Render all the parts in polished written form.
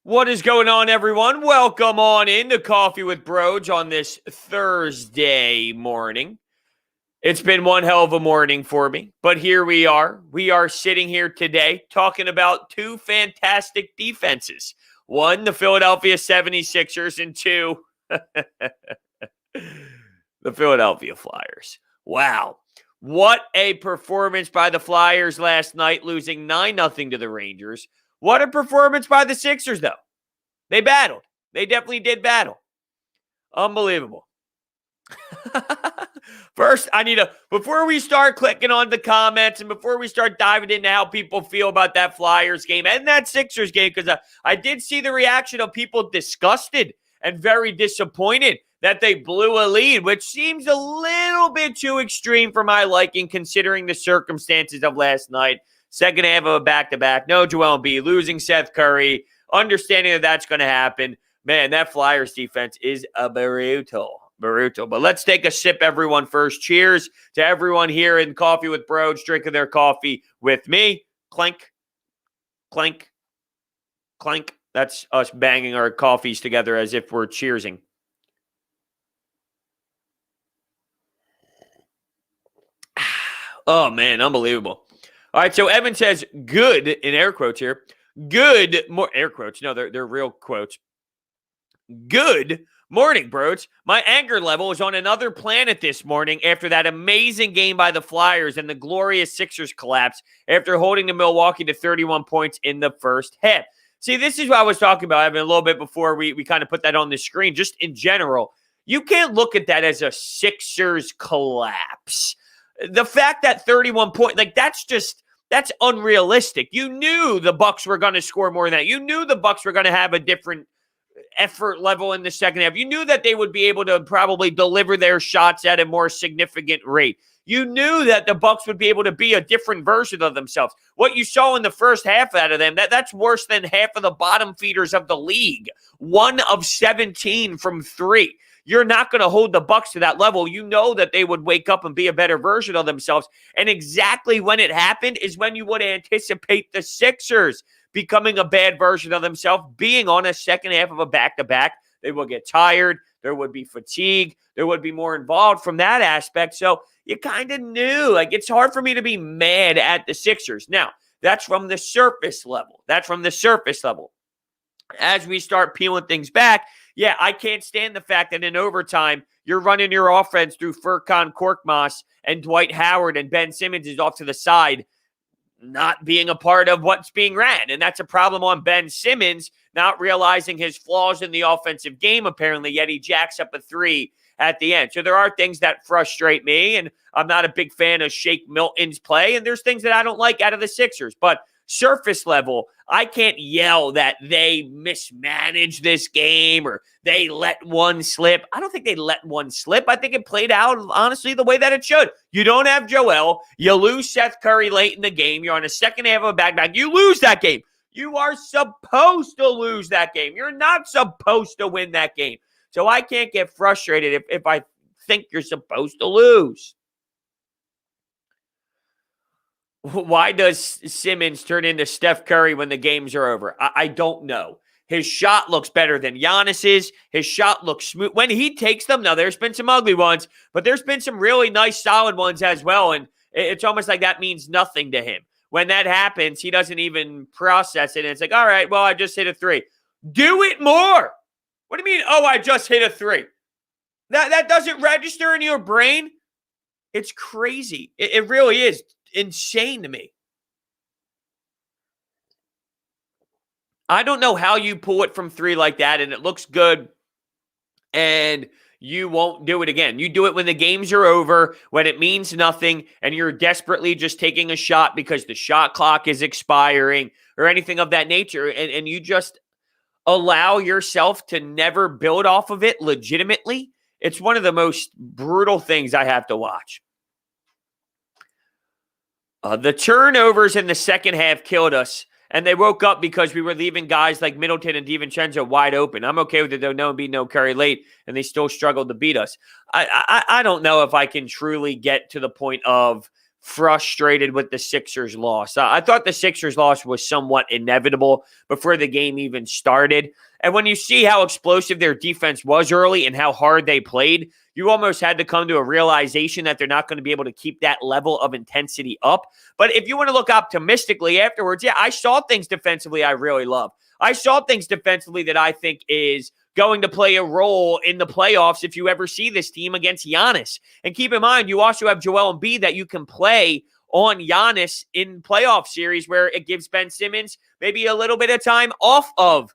What is going on, everyone? Welcome on into Coffee with Brodes on this Thursday morning. It's been one hell of a morning for me, but here we are. We are sitting here today talking about two fantastic defenses. One, the Philadelphia 76ers, and two, the Philadelphia Flyers. Wow. What a performance by the Flyers last night, losing 9-0 to the Rangers. What a performance by the Sixers, though. They battled. They definitely did battle. Unbelievable. First, before we start clicking on the comments and before we start diving into how people feel about that Flyers game and that Sixers game, because I did see the reaction of people disgusted and very disappointed that they blew a lead, which seems a little bit too extreme for my liking considering the circumstances of last night. Second half of a back-to-back. No Joel Embiid, losing Seth Curry, understanding that that's going to happen. Man, that Flyers defense is a brutal. But let's take a sip, everyone, first. Cheers to everyone here in Coffee with Brodes, drinking their coffee with me. Clink, clink, clink. That's us banging our coffees together as if we're cheersing. Oh, man, unbelievable. All right, so Evan says, good, in air quotes here. Good, more air quotes. No, they're real quotes. Good morning, Brodes. My anger level is on another planet this morning after that amazing game by the Flyers and the glorious Sixers collapse after holding the Milwaukee to 31 points in the first half. See, this is what I was talking about, Evan, a little bit before we kind of put that on the screen. Just in general, you can't look at that as a Sixers collapse. The fact that 31 points, that's unrealistic. You knew the Bucks were going to score more than that. You knew the Bucks were going to have a different effort level in the second half. You knew that they would be able to probably deliver their shots at a more significant rate. You knew that the Bucks would be able to be a different version of themselves. What you saw in the first half out of them, that's worse than half of the bottom feeders of the league. 1 of 17 from 3. You're not going to hold the Bucks to that level. You know that they would wake up and be a better version of themselves. And exactly when it happened is when you would anticipate the Sixers becoming a bad version of themselves, being on a second half of a back-to-back. They will get tired. There would be fatigue. There would be more involved from that aspect. So you kind of knew. It's hard for me to be mad at the Sixers. Now, that's from the surface level. As we start peeling things back, yeah, I can't stand the fact that in overtime, you're running your offense through Furkan Korkmaz and Dwight Howard, and Ben Simmons is off to the side, not being a part of what's being ran. And that's a problem on Ben Simmons, not realizing his flaws in the offensive game, apparently, yet he jacks up a 3 at the end. So there are things that frustrate me, and I'm not a big fan of Shake Milton's play, and there's things that I don't like out of the Sixers. But surface level, I can't yell that they mismanaged this game or they let one slip. I don't think they let one slip. I think it played out, honestly, the way that it should. You don't have Joel. You lose Seth Curry late in the game. You're on a second half of a back-to-back. You lose that game. You are supposed to lose that game. You're not supposed to win that game. So I can't get frustrated if I think you're supposed to lose. Why does Simmons turn into Steph Curry when the games are over? I don't know. His shot looks better than Giannis's. His shot looks smooth. When he takes them, now there's been some ugly ones, but there's been some really nice, solid ones as well, and it's almost like that means nothing to him. When that happens, he doesn't even process it, and it's like, all right, well, I just hit a 3. Do it more. What do you mean, oh, I just hit a 3? That doesn't register in your brain? It's crazy. It really is insane to me. I don't know how you pull it from 3 like that and it looks good and you won't do it again. You do it when the games are over, when it means nothing, and you're desperately just taking a shot because the shot clock is expiring or anything of that nature, and you just allow yourself to never build off of it legitimately. It's one of the most brutal things I have to watch. The turnovers in the second half killed us, and they woke up because we were leaving guys like Middleton and DiVincenzo wide open. I'm okay with it, though. No Embiid, no Curry late, and they still struggled to beat us. I don't know if I can truly get to the point of frustrated with the Sixers loss. I thought the Sixers loss was somewhat inevitable before the game even started. And when you see how explosive their defense was early and how hard they played, you almost had to come to a realization that they're not going to be able to keep that level of intensity up. But if you want to look optimistically afterwards, yeah, I saw things defensively I really love. I saw things defensively that I think is going to play a role in the playoffs if you ever see this team against Giannis. And keep in mind, you also have Joel Embiid that you can play on Giannis in playoff series where it gives Ben Simmons maybe a little bit of time off of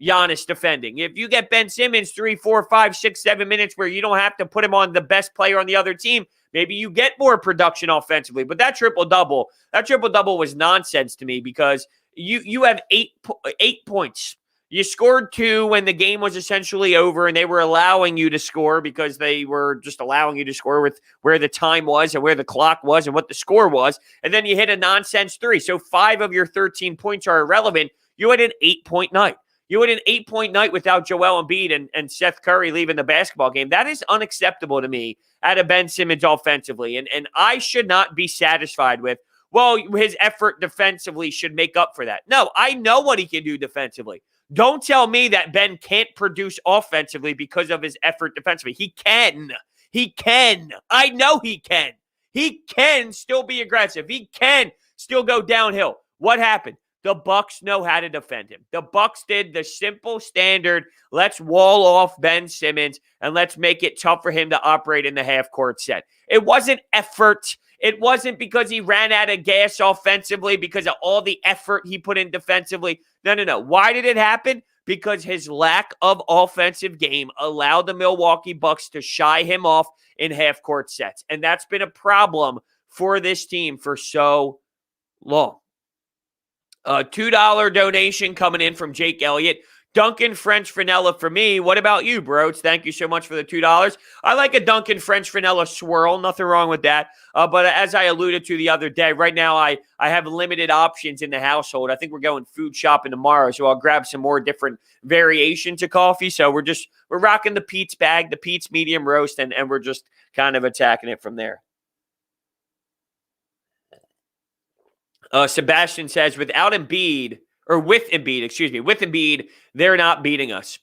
Giannis defending. If you get Ben Simmons 3, 4, 5, 6, 7 minutes where you don't have to put him on the best player on the other team, maybe you get more production offensively. But that triple-double was nonsense to me because you have eight points. You scored 2 when the game was essentially over, and they were allowing you to score because they were just allowing you to score with where the time was and where the clock was and what the score was. And then you hit a nonsense 3. So 5 of your 13 points are irrelevant. You had an 8-point night. You had an 8-point night without Joel Embiid and Seth Curry leaving the basketball game. That is unacceptable to me out of Ben Simmons offensively. And I should not be satisfied with, well, his effort defensively should make up for that. No, I know what he can do defensively. Don't tell me that Ben can't produce offensively because of his effort defensively. He can. He can. I know he can. He can still be aggressive. He can still go downhill. What happened? The Bucks know how to defend him. The Bucks did the simple standard, let's wall off Ben Simmons and let's make it tough for him to operate in the half-court set. It wasn't effort. It wasn't because he ran out of gas offensively because of all the effort he put in defensively. No. Why did it happen? Because his lack of offensive game allowed the Milwaukee Bucks to shy him off in half-court sets. And that's been a problem for this team for so long. A $2 donation coming in from Jake Elliott. Dunkin' French vanilla for me. What about you, Brodes? Thank you so much for the $2. I like a Dunkin' French vanilla swirl. Nothing wrong with that. But as I alluded to the other day, right now I have limited options in the household. I think we're going food shopping tomorrow, so I'll grab some more different variations of coffee. So we're rocking the Pete's bag, the Pete's medium roast, and we're just kind of attacking it from there. Sebastian says, with Embiid, they're not beating us.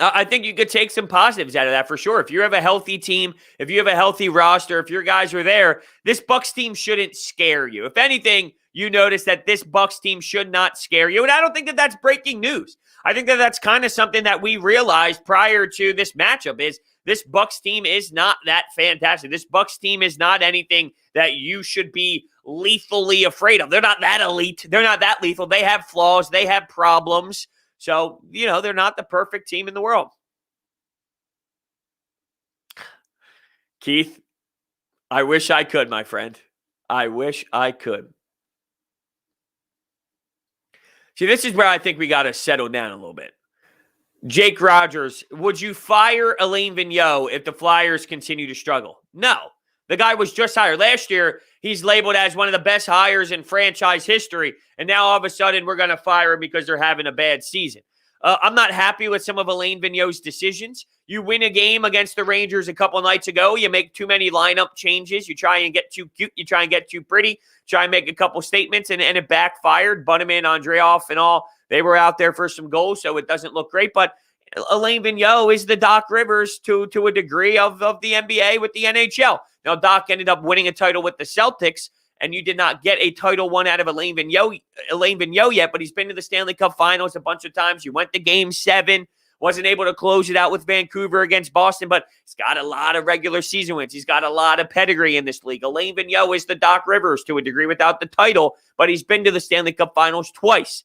I think you could take some positives out of that for sure. If you have a healthy team, if you have a healthy roster, if your guys are there, this Bucks team shouldn't scare you. If anything, you notice that this Bucks team should not scare you. And I don't think that that's breaking news. I think that that's kind of something that we realized prior to this matchup is this Bucks team is not that fantastic. This Bucks team is not anything that you should be lethally afraid of. They're not that elite. They're not that lethal. They have flaws. They have problems. So, they're not the perfect team in the world. Keith, I wish I could, my friend. I wish I could. See, this is where I think we got to settle down a little bit. Jake Rogers, would you fire Alain Vigneault if the Flyers continue to struggle? No. The guy was just hired. Last year, he's labeled as one of the best hires in franchise history, and now all of a sudden we're going to fire him because they're having a bad season. I'm not happy with some of Alain Vigneault's decisions. You win a game against the Rangers a couple nights ago. You make too many lineup changes. You try and get too cute. You try and get too pretty. Try and make a couple statements, and it backfired. Bunneman, Andreoff, and all, they were out there for some goals, so it doesn't look great. But Alain Vigneault is the Doc Rivers to a degree of the NBA with the NHL. Now, Doc ended up winning a title with the Celtics, and you did not get a title won out of Alain Vigneault yet, but he's been to the Stanley Cup Finals a bunch of times. You went to Game 7, wasn't able to close it out with Vancouver against Boston, but he's got a lot of regular season wins. He's got a lot of pedigree in this league. Alain Vigneault is the Doc Rivers to a degree without the title, but he's been to the Stanley Cup Finals twice.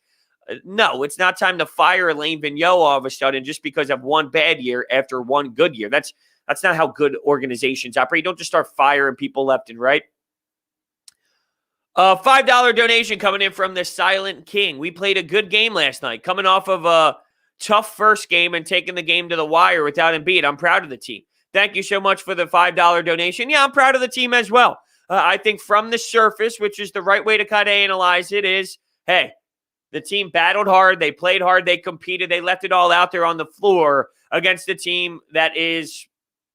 No, it's not time to fire Alain Vigneault all of a sudden just because of one bad year after one good year. That's not how good organizations operate. You don't just start firing people left and right. $5 donation coming in from the Silent King. We played a good game last night, coming off of a tough first game and taking the game to the wire without Embiid. I'm proud of the team. Thank you so much for the $5 donation. Yeah, I'm proud of the team as well. I think from the surface, which is the right way to kind of analyze it, is, hey, the team battled hard. They played hard. They competed. They left it all out there on the floor against a team that is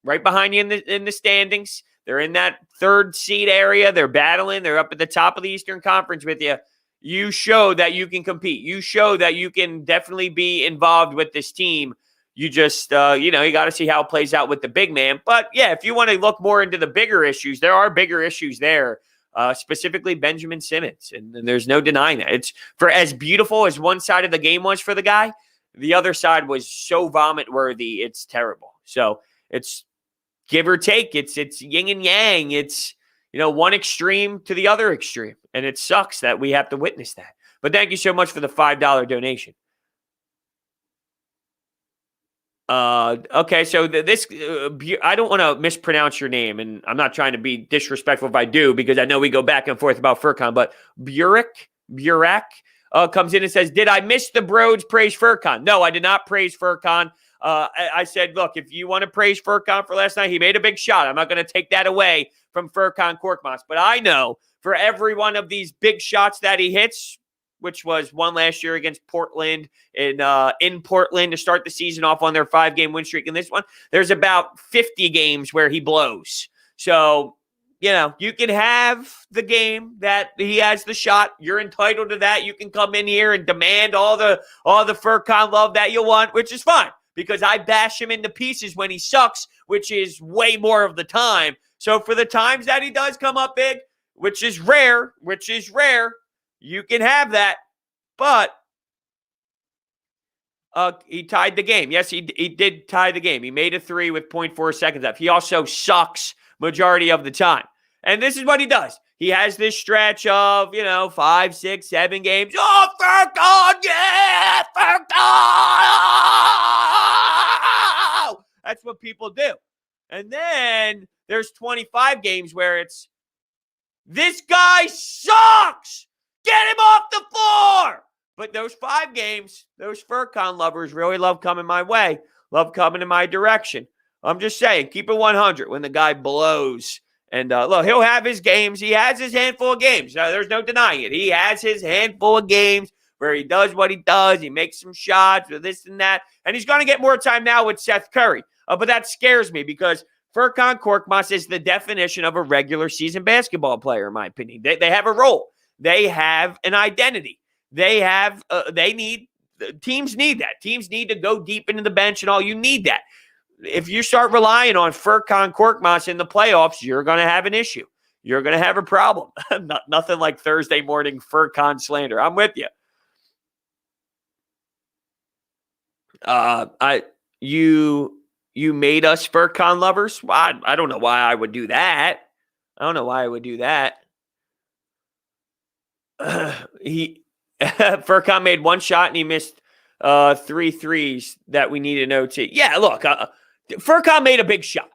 right behind you in the standings. They're in that third seed area. They're battling. They're up at the top of the Eastern Conference with you. You show that you can compete. You show that you can definitely be involved with this team. You just, you got to see how it plays out with the big man. But, yeah, if you want to look more into the bigger issues, there are bigger issues there, specifically Benjamin Simmons. And there's no denying that. It's for as beautiful as one side of the game was for the guy, the other side was so vomit-worthy, it's terrible. So it's give or take. It's yin and yang. It's, one extreme to the other extreme. And it sucks that we have to witness that. But thank you so much for the $5 donation. Okay, so this, I don't want to mispronounce your name, and I'm not trying to be disrespectful if I do, because I know we go back and forth about Furkan, but Burak comes in and says, did I miss the Brodes praise Furkan? No, I did not praise Furkan. I said, look, if you want to praise Furkan for last night, he made a big shot. I'm not going to take that away from Furkan Korkmaz, but I know for every one of these big shots that he hits, which was one last year against Portland in Portland to start the season off on their 5-game win streak. And this one, there's about 50 games where he blows. So, you can have the game that he has the shot. You're entitled to that. You can come in here and demand all the Furkan love that you want, which is fine because I bash him into pieces when he sucks, which is way more of the time. So for the times that he does come up big, which is rare, you can have that, but he tied the game. Yes, he did tie the game. He made a 3 with 0.4 seconds left. He also sucks majority of the time. And this is what he does. He has this stretch of, 5, 6, 7 games. Oh, Furkan, yeah, Furkan! That's what people do. And then there's 25 games where it's, this guy sucks! Get him off the floor! But those 5 games, those Furkan lovers really love coming my way, love coming in my direction. I'm just saying, keep it 100 when the guy blows. And look, he'll have his games. He has his handful of games. There's no denying it. He has his handful of games where he does what he does. He makes some shots or this and that. And he's going to get more time now with Seth Curry. But that scares me because Furkan Korkmaz is the definition of a regular season basketball player, in my opinion. They have a role. They have an identity. Teams need that. Teams need to go deep into the bench and all. You need that. If you start relying on Furkan Korkmaz in the playoffs, you're going to have an issue. You're going to have a problem. Nothing like Thursday morning Furkan slander. I'm with you. You made us Furkan lovers? Well, I don't know why I would do that. Furkan made one shot and he missed 3 threes that we need an OT. Yeah, look, Furkan made a big shot.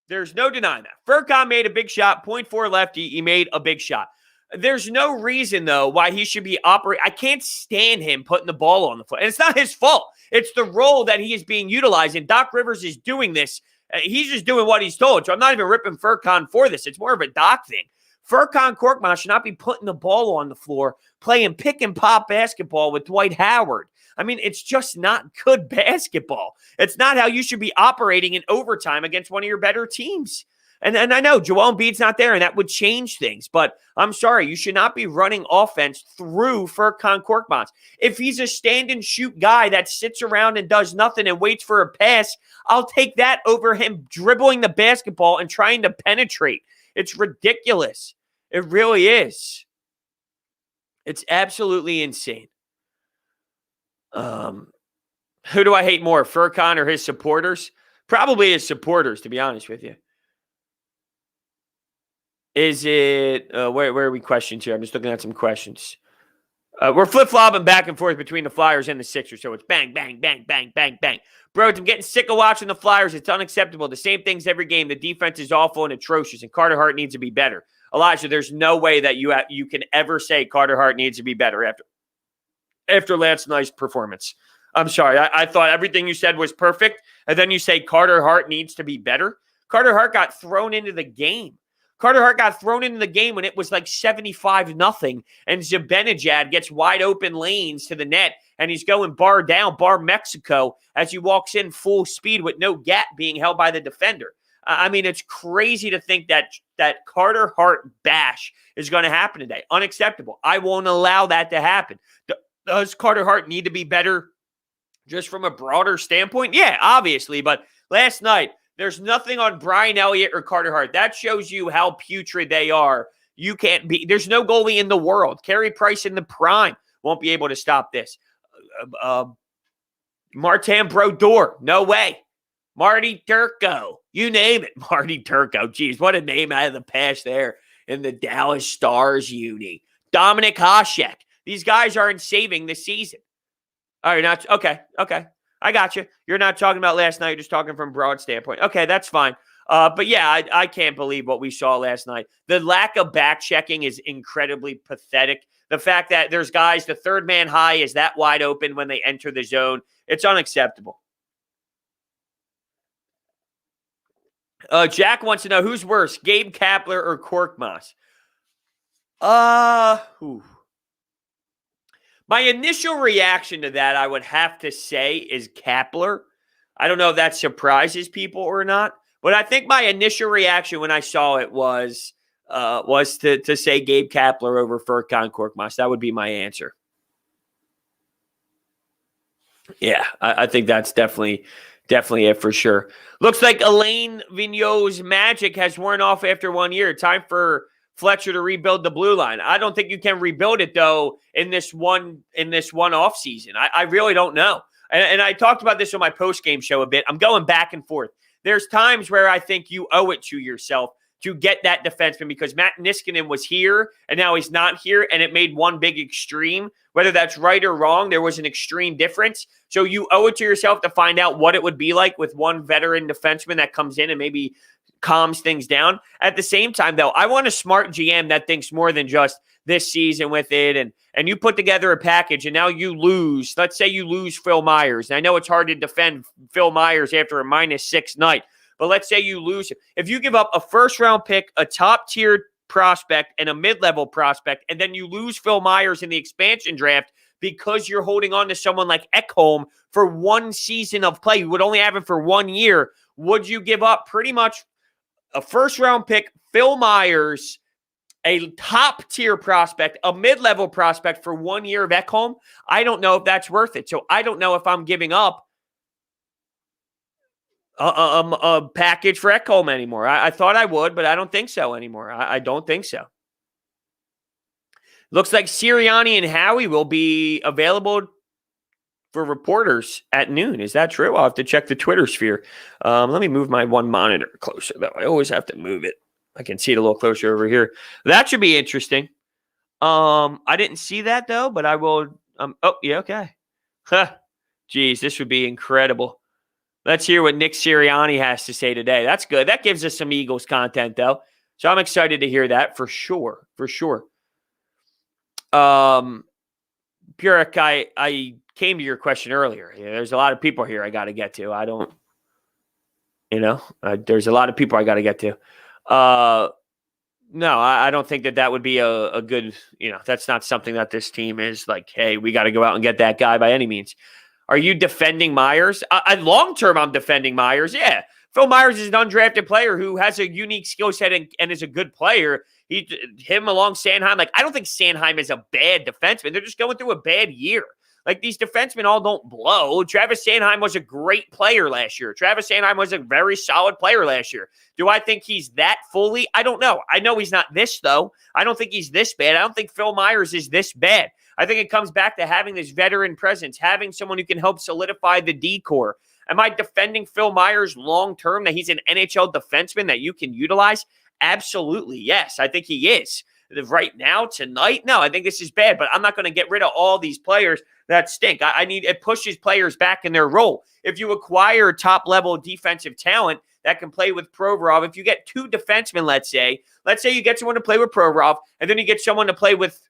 There's no denying that. Furkan made a big shot. 0.4 left. He made a big shot. There's no reason, though, why he should be operating. I can't stand him putting the ball on the floor. And it's not his fault. It's the role that he is being utilized. And Doc Rivers is doing this. He's just doing what he's told. So I'm not even ripping Furkan for this. It's more of a Doc thing. Furkan Korkmaz should not be putting the ball on the floor, playing pick and pop basketball with Dwight Howard. I mean, it's just not good basketball. It's not how you should be operating in overtime against one of your better teams. And I know Joel Embiid's not there, and that would change things. But I'm sorry, you should not be running offense through Furkan Korkmaz. If he's a stand-and-shoot guy that sits around and does nothing and waits for a pass, I'll take that over him dribbling the basketball and trying to penetrate. It's ridiculous. It really is. It's absolutely insane. Who do I hate more, Furkan or his supporters? Probably his supporters, to be honest with you. Is it, where are we questions here? I'm just looking at some questions. We're flip-flopping back and forth between the Flyers and the Sixers, so it's bang, bang, bang, bang, bang, bang. Brodes, I'm getting sick of watching the Flyers. It's unacceptable. The same things every game. The defense is awful and atrocious, and Carter Hart needs to be better. Elijah, there's no way that you can ever say Carter Hart needs to be better after last night's performance. I'm sorry. I thought everything you said was perfect, and then you say Carter Hart needs to be better. Carter Hart got thrown into the game. Carter Hart got thrown into the game when it was like 75-0, and Zibanejad gets wide open lanes to the net, and he's going bar down, bar Mexico, as he walks in full speed with no gap being held by the defender. I mean, it's crazy to think that Carter Hart bash is going to happen today. Unacceptable. I won't allow that to happen. Does Carter Hart need to be better just from a broader standpoint? Yeah, obviously. But last night, there's nothing on Brian Elliott or Carter Hart. That shows you how putrid they are. You can't be – there's no goalie in the world. Carey Price in the prime won't be able to stop this. Martin Brodeur, no way. Marty Turco, you name it. Marty Turco, geez, what a name out of the past there in the Dallas Stars uni. Dominic Hasek. These guys aren't saving the season. Oh, you're not? Okay. I got you. You're not talking about last night. You're just talking from a broad standpoint. Okay, that's fine. But yeah, I can't believe what we saw last night. The lack of back checking is incredibly pathetic. The fact that there's guys, the third man high is that wide open when they enter the zone. It's unacceptable. Jack wants to know who's worse, Gabe Kapler or Korkmaz? My initial reaction to that, I would have to say, is Kapler. I don't know if that surprises people or not, but I think my initial reaction when I saw it was to say Gabe Kapler over Furkan Korkmaz. That would be my answer. Yeah, I think that's definitely it for sure. Looks like Alain Vigneault's magic has worn off after 1 year. Time for Fletcher to rebuild the blue line. I don't think you can rebuild it though in this one off season. I really don't know. And I talked about this on my post-game show a bit. I'm going back and forth. There's times where I think you owe it to yourself to get that defenseman because Matt Niskanen was here and now he's not here, and it made one big extreme. Whether that's right or wrong, there was an extreme difference. So you owe it to yourself to find out what it would be like with one veteran defenseman that comes in and maybe calms things down. At the same time, though, I want a smart GM that thinks more than just this season with it, and you put together a package, and now you lose. Let's say you lose Phil Myers. And I know it's hard to defend Phil Myers after a -6 night, but let's say you lose him. If you give up a first-round pick, a top-tier prospect, and a mid-level prospect, and then you lose Phil Myers in the expansion draft because you're holding on to someone like Ekholm for one season of play, you would only have him for 1 year, would you give up pretty much a first-round pick, Phil Myers, a top-tier prospect, a mid-level prospect for 1 year of Ekholm? I don't know if that's worth it. So I don't know if I'm giving up a package for Ekholm anymore. I thought I would, but I don't think so anymore. I don't think so. Looks like Sirianni and Howie will be available for reporters at noon. Is that true? I'll have to check the Twitter sphere. Let me move my one monitor closer, though. I always have to move it. I can see it a little closer over here. That should be interesting. I didn't see that, though, but I will. Oh, yeah, okay. Huh. Geez, this would be incredible. Let's hear what Nick Sirianni has to say today. That's good. That gives us some Eagles content, though. So I'm excited to hear that for sure. For sure. Purek, I came to your question earlier. There's a lot of people here I got to get to. I don't, there's a lot of people I got to get to. No, I don't think that would be a good, that's not something that this team is like, hey, we got to go out and get that guy by any means. Are you defending Myers? Long term, I'm defending Myers. Yeah. Phil Myers is an undrafted player who has a unique skill set and is a good player. Him along Sanheim, I don't think Sanheim is a bad defenseman. They're just going through a bad year. These defensemen all don't blow. Travis Sanheim was a great player last year. Travis Sanheim was a very solid player last year. Do I think he's that fully? I don't know. I know he's not this, though. I don't think he's this bad. I don't think Phil Myers is this bad. I think it comes back to having this veteran presence, having someone who can help solidify the D-core. Am I defending Phil Myers long-term, that he's an NHL defenseman that you can utilize? Absolutely, yes. I think he is. Right now, tonight, no, I think this is bad, but I'm not going to get rid of all these players that stink. I need it pushes players back in their role. If you acquire top-level defensive talent that can play with Provorov, if you get two defensemen, let's say you get someone to play with Provorov, and then you get someone to play with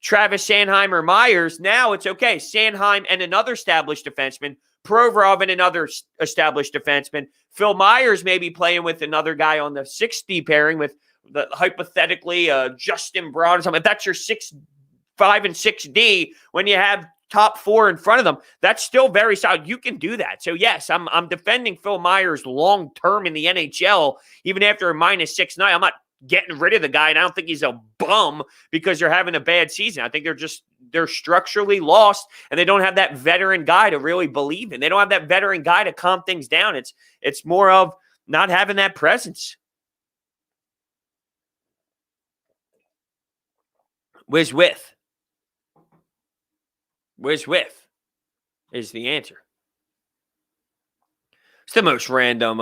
Travis Sanheim or Myers, now it's okay. Sanheim and another established defenseman, Provorov and another established defenseman. Phil Myers may be playing with another guy on the 6D pairing with hypothetically Justin Broad or something. If that's your 5 and 6D, when you have top 4 in front of them, that's still very solid. You can do that. So yes, I'm defending Phil Myers long term in the NHL, even after a -6 night. I'm not getting rid of the guy, and I don't think he's a bum because they're having a bad season. I think they're structurally lost, and they don't have that veteran guy to really believe in. They don't have that veteran guy to calm things down. It's more of not having that presence. Whiz with is the answer. It's the most random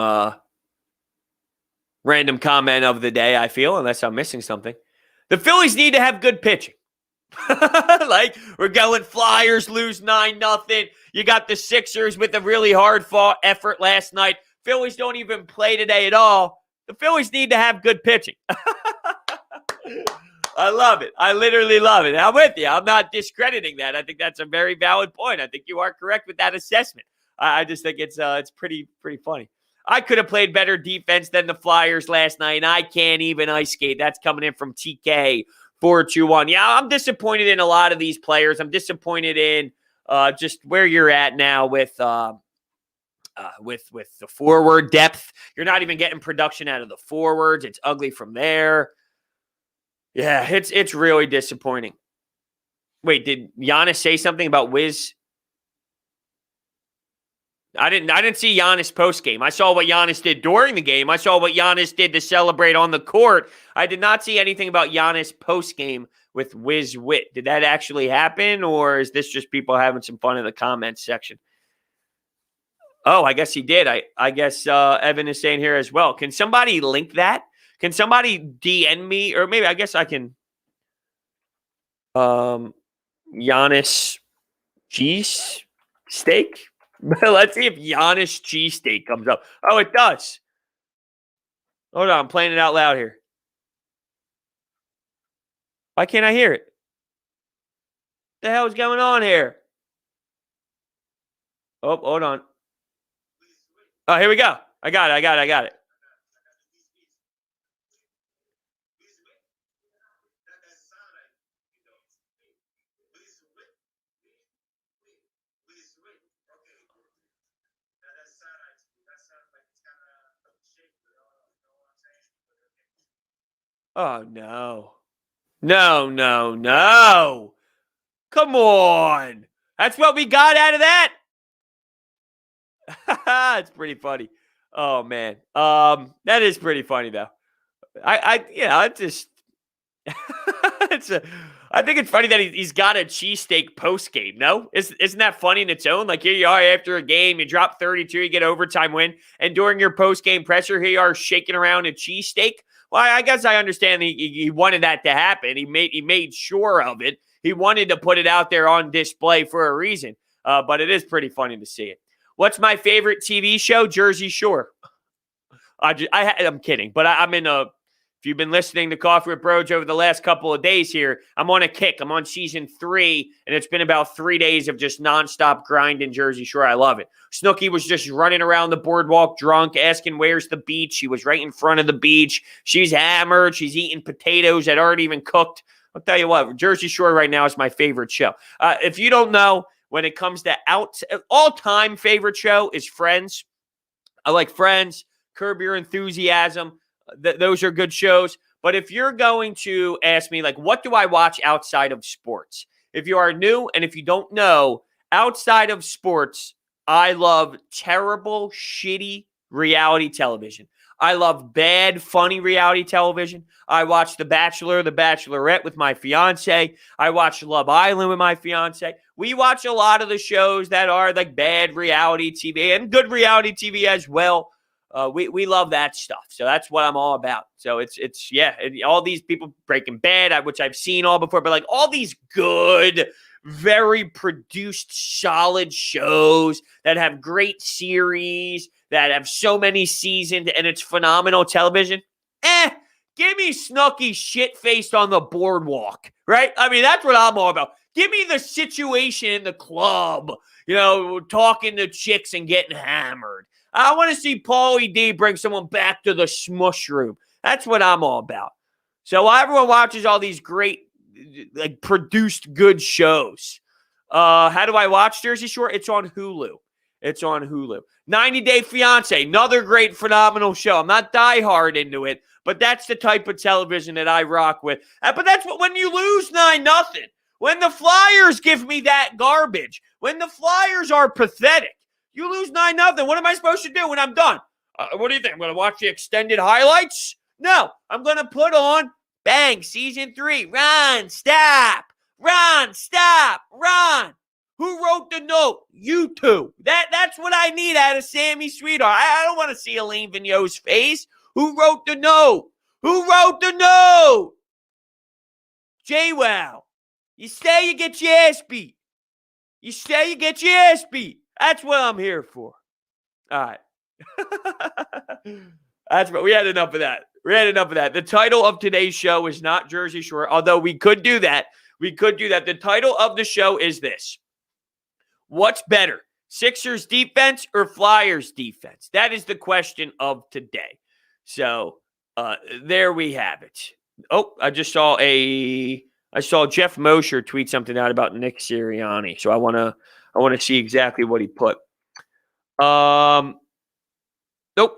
comment of the day, I feel, unless I'm missing something. The Phillies need to have good pitching. Like, we're going Flyers lose 9-0. You got the Sixers with a really hard-fought effort last night. Phillies don't even play today at all. The Phillies need to have good pitching. I love it. I literally love it. I'm with you. I'm not discrediting that. I think that's a very valid point. I think you are correct with that assessment. I just think it's pretty funny. I could have played better defense than the Flyers last night, and I can't even ice skate. That's coming in from TK 421. Yeah, I'm disappointed in a lot of these players. I'm disappointed in just where you're at now with the forward depth. You're not even getting production out of the forwards. It's ugly from there. Yeah, it's really disappointing. Wait, did Giannis say something about Wiz? I didn't see Giannis post game. I saw what Giannis did during the game. I saw what Giannis did to celebrate on the court. I did not see anything about Giannis post game with Wiz Wit. Did that actually happen, or is this just people having some fun in the comments section? Oh, I guess he did. I guess Evan is saying here as well. Can somebody link that? Can somebody DM me, or maybe I guess I can. Giannis cheese steak. Let's see if Giannis cheesesteak comes up. Oh, it does. Hold on, I'm playing it out loud here. Why can't I hear it? What the hell is going on here? Oh, hold on. Oh, here we go. I got it. Oh, no. No. Come on. That's what we got out of that? It's pretty funny. Oh, man. That is pretty funny, though. I just... I think it's funny that he's got a cheesesteak post game. No, isn't that funny in its own? Like, here you are after a game, you drop 32, you get an overtime win, and during your post game pressure, here you are shaking around a cheesesteak. Well, I guess I understand he wanted that to happen. He made sure of it. He wanted to put it out there on display for a reason. But it is pretty funny to see it. What's my favorite TV show? Jersey Shore. I'm kidding, but I'm in a. If you've been listening to Coffee with Brodes over the last couple of days here, I'm on a kick. I'm on season 3, and it's been about 3 days of just nonstop grind in Jersey Shore. I love it. Snooki was just running around the boardwalk drunk, asking where's the beach. She was right in front of the beach. She's hammered. She's eating potatoes that aren't even cooked. I'll tell you what, Jersey Shore right now is my favorite show. If you don't know, when it comes to all-time favorite show is Friends. I like Friends, Curb Your Enthusiasm. Those are good shows. But if you're going to ask me, like, what do I watch outside of sports? If you are new and if you don't know, outside of sports, I love terrible, shitty reality television. I love bad, funny reality television. I watch The Bachelor, The Bachelorette with my fiance. I watch Love Island with my fiance. We watch a lot of the shows that are like bad reality TV and good reality TV as well. We love that stuff. So that's what I'm all about. So it's all these people, Breaking Bad, which I've seen all before, but like all these good, very produced, solid shows that have great series, that have so many seasons, and it's phenomenal television. Give me Snooki shit-faced on the boardwalk, right? I mean, that's what I'm all about. Give me the situation in the club, talking to chicks and getting hammered. I want to see Paulie D bring someone back to the smush room. That's what I'm all about. So while everyone watches all these great, like, produced good shows, How do I watch Jersey Shore? It's on Hulu. It's on Hulu. 90 Day Fiance, another great, phenomenal show. I'm not diehard into it, but that's the type of television that I rock with. But that's what, when you lose 9-0, when the Flyers give me that garbage, when the Flyers are pathetic, you lose 9-0, what am I supposed to do when I'm done? What do you think? I'm going to watch the extended highlights? No, I'm going to put on, bang, season 3. Ron, stop. Ron, stop. Ron. Who wrote the note? You two. That's what I need out of Sammy Sweetheart. I don't want to see Elaine Vigneault's face. Who wrote the note? Who wrote the note? JWoww. You say you get your ass beat. You say you get your ass beat. That's what I'm here for. All right. That's what we had enough of that. The title of today's show is not Jersey Shore, although we could do that. The title of the show is this. What's better, Sixers defense or Flyers defense? That is the question of today. So there we have it. Oh, I saw Jeff Mosher tweet something out about Nick Sirianni. So I want to see exactly what he put. Nope,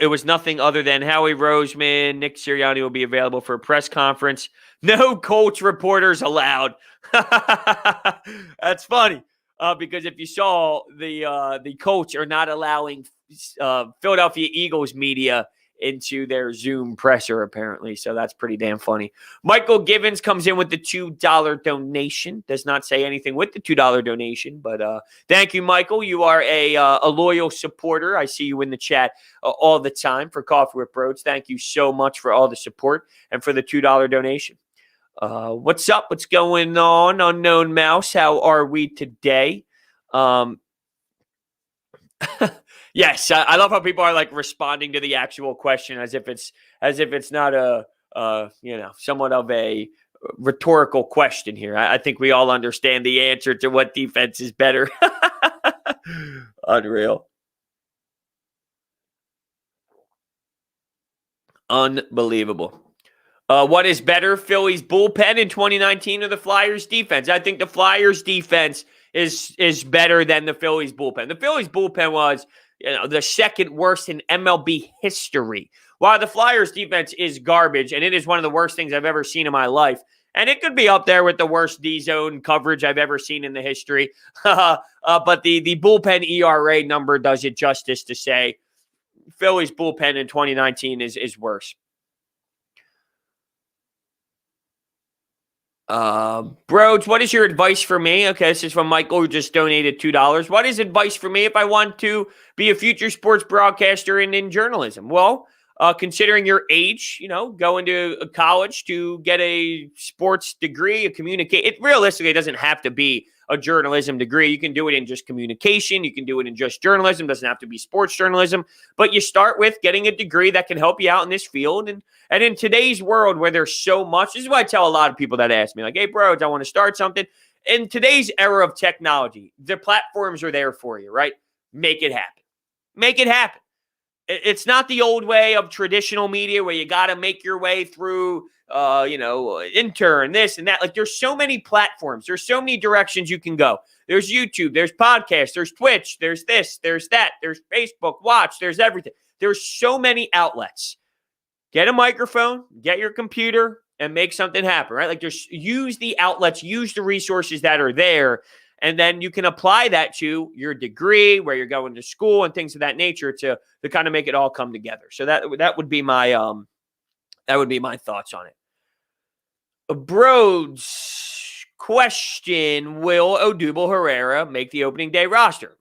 it was nothing other than Howie Roseman. Nick Sirianni will be available for a press conference. No Colts reporters allowed. That's funny. Because if you saw, the Colts are not allowing Philadelphia Eagles media into their Zoom presser, apparently. So that's pretty damn funny. Michael Givens comes in with the $2 donation. Does not say anything with the $2 donation, but thank you, Michael. You are a loyal supporter. I see you in the chat all the time for Coffee with Brodes. Thank you so much for all the support and for the $2 donation. What's up? What's going on? Unknown Mouse, how are we today? Yes, I love how people are like responding to the actual question as if it's not a somewhat of a rhetorical question here. I think we all understand the answer to what defense is better. Unreal. Unbelievable. What is better, Phillies bullpen in 2019 or the Flyers defense? I think the Flyers defense is better than the Phillies bullpen. The Phillies bullpen was the second worst in MLB history, while the Flyers defense is garbage, and it is one of the worst things I've ever seen in my life. And it could be up there with the worst D-zone coverage I've ever seen in the history. But the bullpen ERA number does it justice to say Phillies bullpen in 2019 is worse. Brodes, what is your advice for me? Okay, this is from Michael, who just donated $2. What is advice for me if I want to be a future sports broadcaster and in journalism? Well, considering your age, going to college to get a sports degree, it realistically doesn't have to be a journalism degree. You can do it in just communication. You can do it in just journalism. It doesn't have to be sports journalism. But you start with getting a degree that can help you out in this field. And in today's world where there's so much, this is what I tell a lot of people that ask me, like, hey, Brodes, I want to start something. In today's era of technology, the platforms are there for you, right? Make it happen. Make it happen. It's not the old way of traditional media where you got to make your way through, intern, this and that. Like, there's so many platforms. There's so many directions you can go. There's YouTube, there's podcasts, there's Twitch, there's this, there's that, there's Facebook Watch, there's everything. There's so many outlets. Get a microphone, get your computer, and make something happen, right? Like, use the outlets, use the resources that are there, and then you can apply that to your degree, where you're going to school, and things of that nature to kind of make it all come together. So that would be my thoughts on it. Brodes question: will Odubel Herrera make the opening day roster?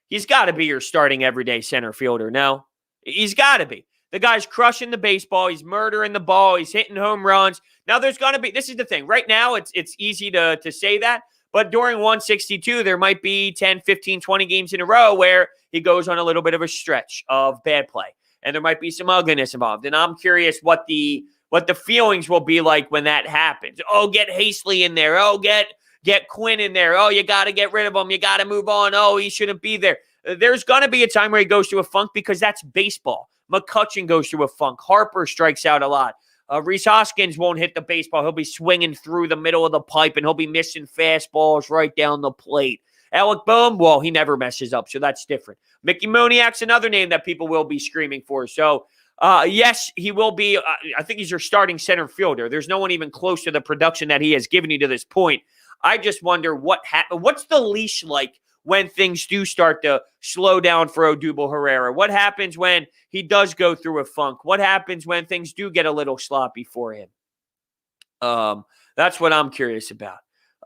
He's got to be your starting everyday center fielder. No, he's got to be. The guy's crushing the baseball. He's murdering the ball. He's hitting home runs. Now, there's going to be – this is the thing. Right now, it's easy to say that. But during 162, there might be 10, 15, 20 games in a row where he goes on a little bit of a stretch of bad play. And there might be some ugliness involved. And I'm curious what the feelings will be like when that happens. Oh, get Hastley in there. Oh, get Quinn in there. Oh, you got to get rid of him. You got to move on. Oh, he shouldn't be there. There's going to be a time where he goes through a funk because that's baseball. McCutchen goes through a funk. Harper strikes out a lot. Rhys Hoskins won't hit the baseball. He'll be swinging through the middle of the pipe, and he'll be missing fastballs right down the plate. Alec Boehm, well, he never messes up, so that's different. Mickey Moniak's another name that people will be screaming for. So, yes, he will be. I think he's your starting center fielder. There's no one even close to the production that he has given you to this point. I just wonder what's the leash like when things do start to slow down for Odubel Herrera? What happens when he does go through a funk? What happens when things do get a little sloppy for him? That's what I'm curious about.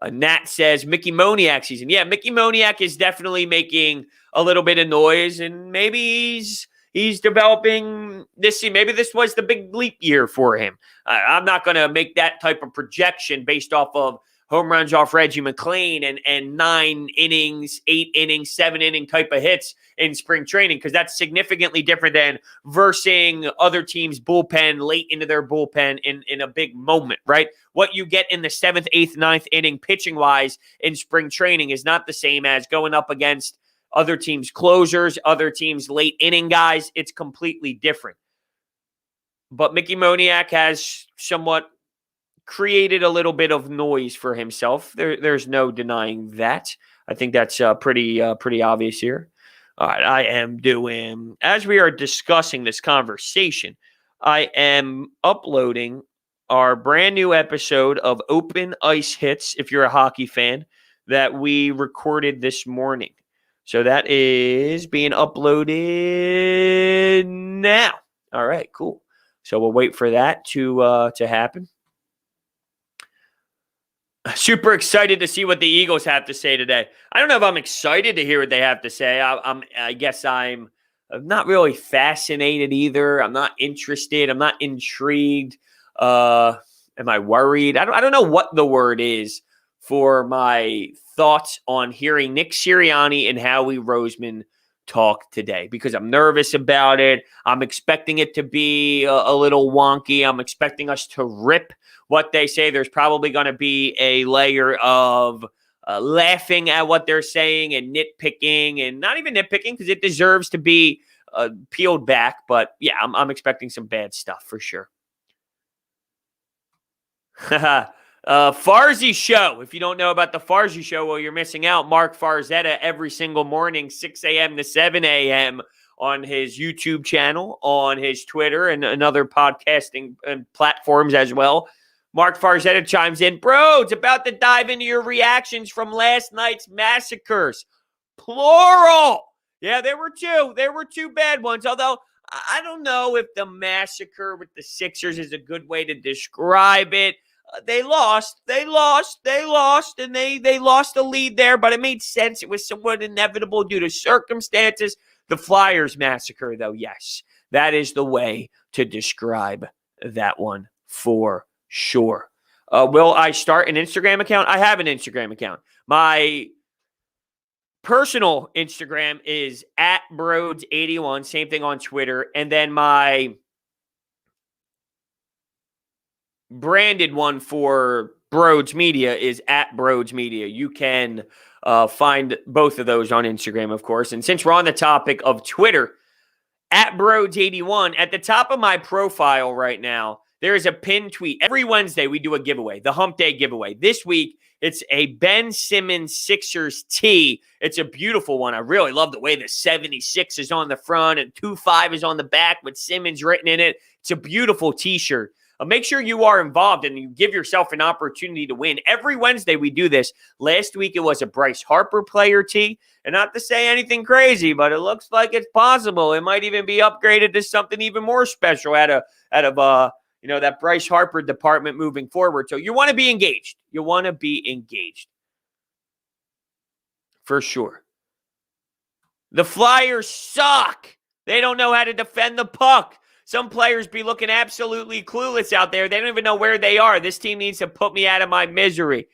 Nat says Mickey Moniak season. Yeah, Mickey Moniak is definitely making a little bit of noise, and maybe he's developing this. Maybe this was the big leap year for him. I'm not going to make that type of projection based off of home runs off Reggie McClain and 9 innings, 8 innings, 7 inning type of hits in spring training, because that's significantly different than versing other teams' bullpen late into their bullpen in a big moment, right? What you get in the 7th, 8th, 9th inning pitching-wise in spring training is not the same as going up against other teams' closers, other teams' late inning guys. It's completely different. But Mickey Moniak has somewhat created a little bit of noise for himself. There's no denying that. I think that's pretty obvious here. All right, I am doing, as we are discussing this conversation, I am uploading our brand new episode of Open Ice Hits, if you're a hockey fan, that we recorded this morning. So that is being uploaded now. All right, cool. So we'll wait for that to happen. Super excited to see what the Eagles have to say today. I don't know if I'm excited to hear what they have to say. I guess I'm not really fascinated either. I'm not interested. I'm not intrigued. Am I worried? I don't know what the word is for my thoughts on hearing Nick Sirianni and Howie Roseman talk today, because I'm nervous about it. I'm expecting it to be a little wonky. I'm expecting us to rip what they say. There's probably going to be a layer of laughing at what they're saying and nitpicking, and not even nitpicking because it deserves to be peeled back. But yeah, I'm expecting some bad stuff for sure. Farzy Show. If you don't know about the Farzy Show, well, you're missing out. Mark Farzetta every single morning, 6 a.m. to 7 a.m. on his YouTube channel, on his Twitter, and other podcasting platforms as well. Mark Farzetta chimes in. Brodes, about to dive into your reactions from last night's massacres. Plural. Yeah, there were two. There were two bad ones, although I don't know if the massacre with the Sixers is a good way to describe it. They lost, and they lost the lead there, but it made sense. It was somewhat inevitable due to circumstances. The Flyers massacre, though, yes, that is the way to describe that one for sure. Will I start an Instagram account? I have an Instagram account. My personal Instagram is at Brodes81, same thing on Twitter, and then my branded one for Brodes Media is at Brodes Media. You can find both of those on Instagram, of course. And since we're on the topic of Twitter, at Brodes81, at the top of my profile right now, there is a pinned tweet. Every Wednesday, we do a giveaway, the Hump Day giveaway. This week, it's a Ben Simmons Sixers tee. It's a beautiful one. I really love the way the 76 is on the front and 25 is on the back with Simmons written in it. It's a beautiful t-shirt. Make sure you are involved and you give yourself an opportunity to win. Every Wednesday we do this. Last week it was a Bryce Harper player tee. And not to say anything crazy, but it looks like it's possible. It might even be upgraded to something even more special out of that Bryce Harper department moving forward. So you want to be engaged. You want to be engaged. For sure. The Flyers suck. They don't know how to defend the puck. Some players be looking absolutely clueless out there. They don't even know where they are. This team needs to put me out of my misery.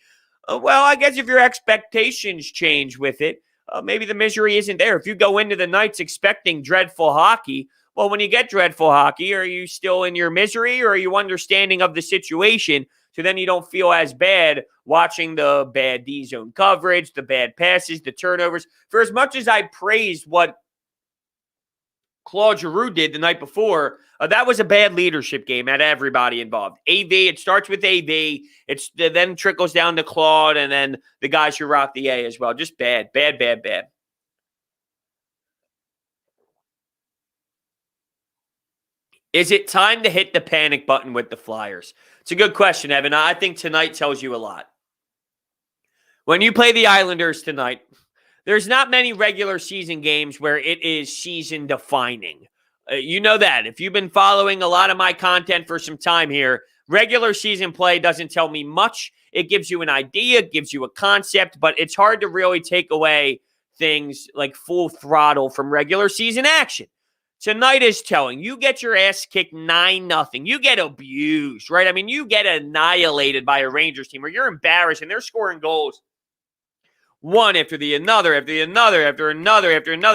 Well, I guess if your expectations change with it, maybe the misery isn't there. If you go into the nights expecting dreadful hockey, well, when you get dreadful hockey, are you still in your misery or are you understanding of the situation so then you don't feel as bad watching the bad D-zone coverage, the bad passes, the turnovers? For as much as I praised what Claude Giroux did the night before, that was a bad leadership game at everybody involved. AV, it starts with AV. It then trickles down to Claude and then the guys who rock the A as well. Just bad. Is it time to hit the panic button with the Flyers? It's a good question, Evan. I think tonight tells you a lot. When you play the Islanders tonight, there's not many regular season games where it is season defining. You know that. If you've been following a lot of my content for some time here, regular season play doesn't tell me much. It gives you an idea, it gives you a concept, but it's hard to really take away things like full throttle from regular season action. Tonight is telling. You get your ass kicked 9-0. You get abused, right? I mean, you get annihilated by a Rangers team, or you're embarrassed, and they're scoring goals one after the another, after another.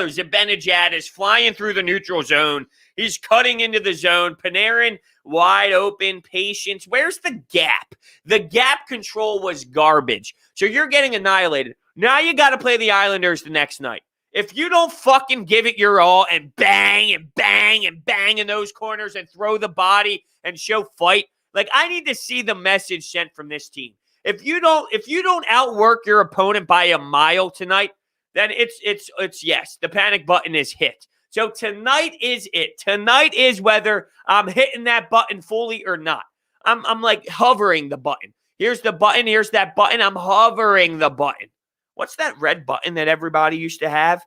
Zibanejad is flying through the neutral zone. He's cutting into the zone. Panarin wide open, patience. Where's the gap? The gap control was garbage. So you're getting annihilated. Now you got to play the Islanders the next night. If you don't fucking give it your all and bang in those corners and throw the body and show fight, like I need to see the message sent from this team. If you don't outwork your opponent by a mile tonight, then it's yes, the panic button is hit. So tonight is it. Tonight is whether I'm hitting that button fully or not. I'm like hovering the button. Here's the button. Here's that button. I'm hovering the button. What's that red button that everybody used to have?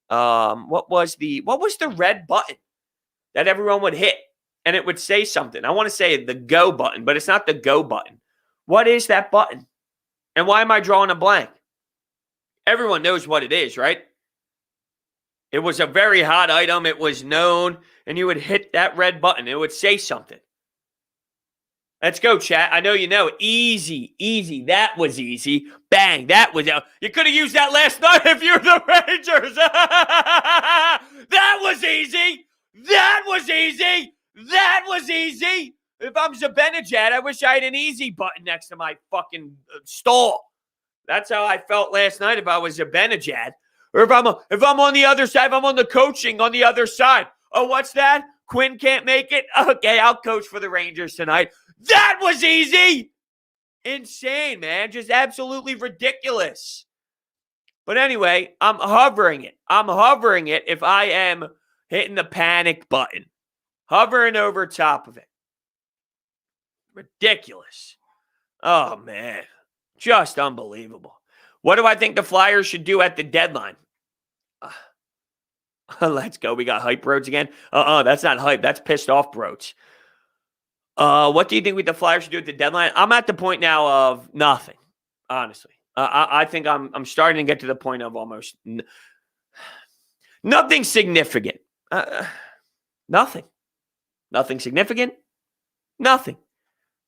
What was the red button that everyone would hit and it would say something? I want to say the go button, but it's not the go button. What is that button? And why am I drawing a blank? Everyone knows what it is, right? It was a very hot item. It was known, and you would hit that red button. It would say something. Let's go, chat. I know you know. Easy. That was easy. Bang. That was out. You could have used that last night if you're the Rangers. That was easy. If I'm Zibanejad, I wish I had an easy button next to my fucking stall. That's how I felt last night if I was Zibanejad. Or if I'm on the other side, if I'm on the coaching on the other side. Oh, what's that? Quinn can't make it? Okay, I'll coach for the Rangers tonight. That was easy. Insane, man. Just absolutely ridiculous. But anyway, I'm hovering it. If I am hitting the panic button. Hovering over top of it. Ridiculous. Oh, man. Just unbelievable. What do I think the Flyers should do at the deadline? Let's go. We got hype Brodes again. That's not hype. That's pissed off Brodes. What do you think the Flyers should do at the deadline? I'm at the point now of nothing, honestly. I think I'm starting to get to the point of almost nothing significant. Nothing. Nothing significant. Nothing.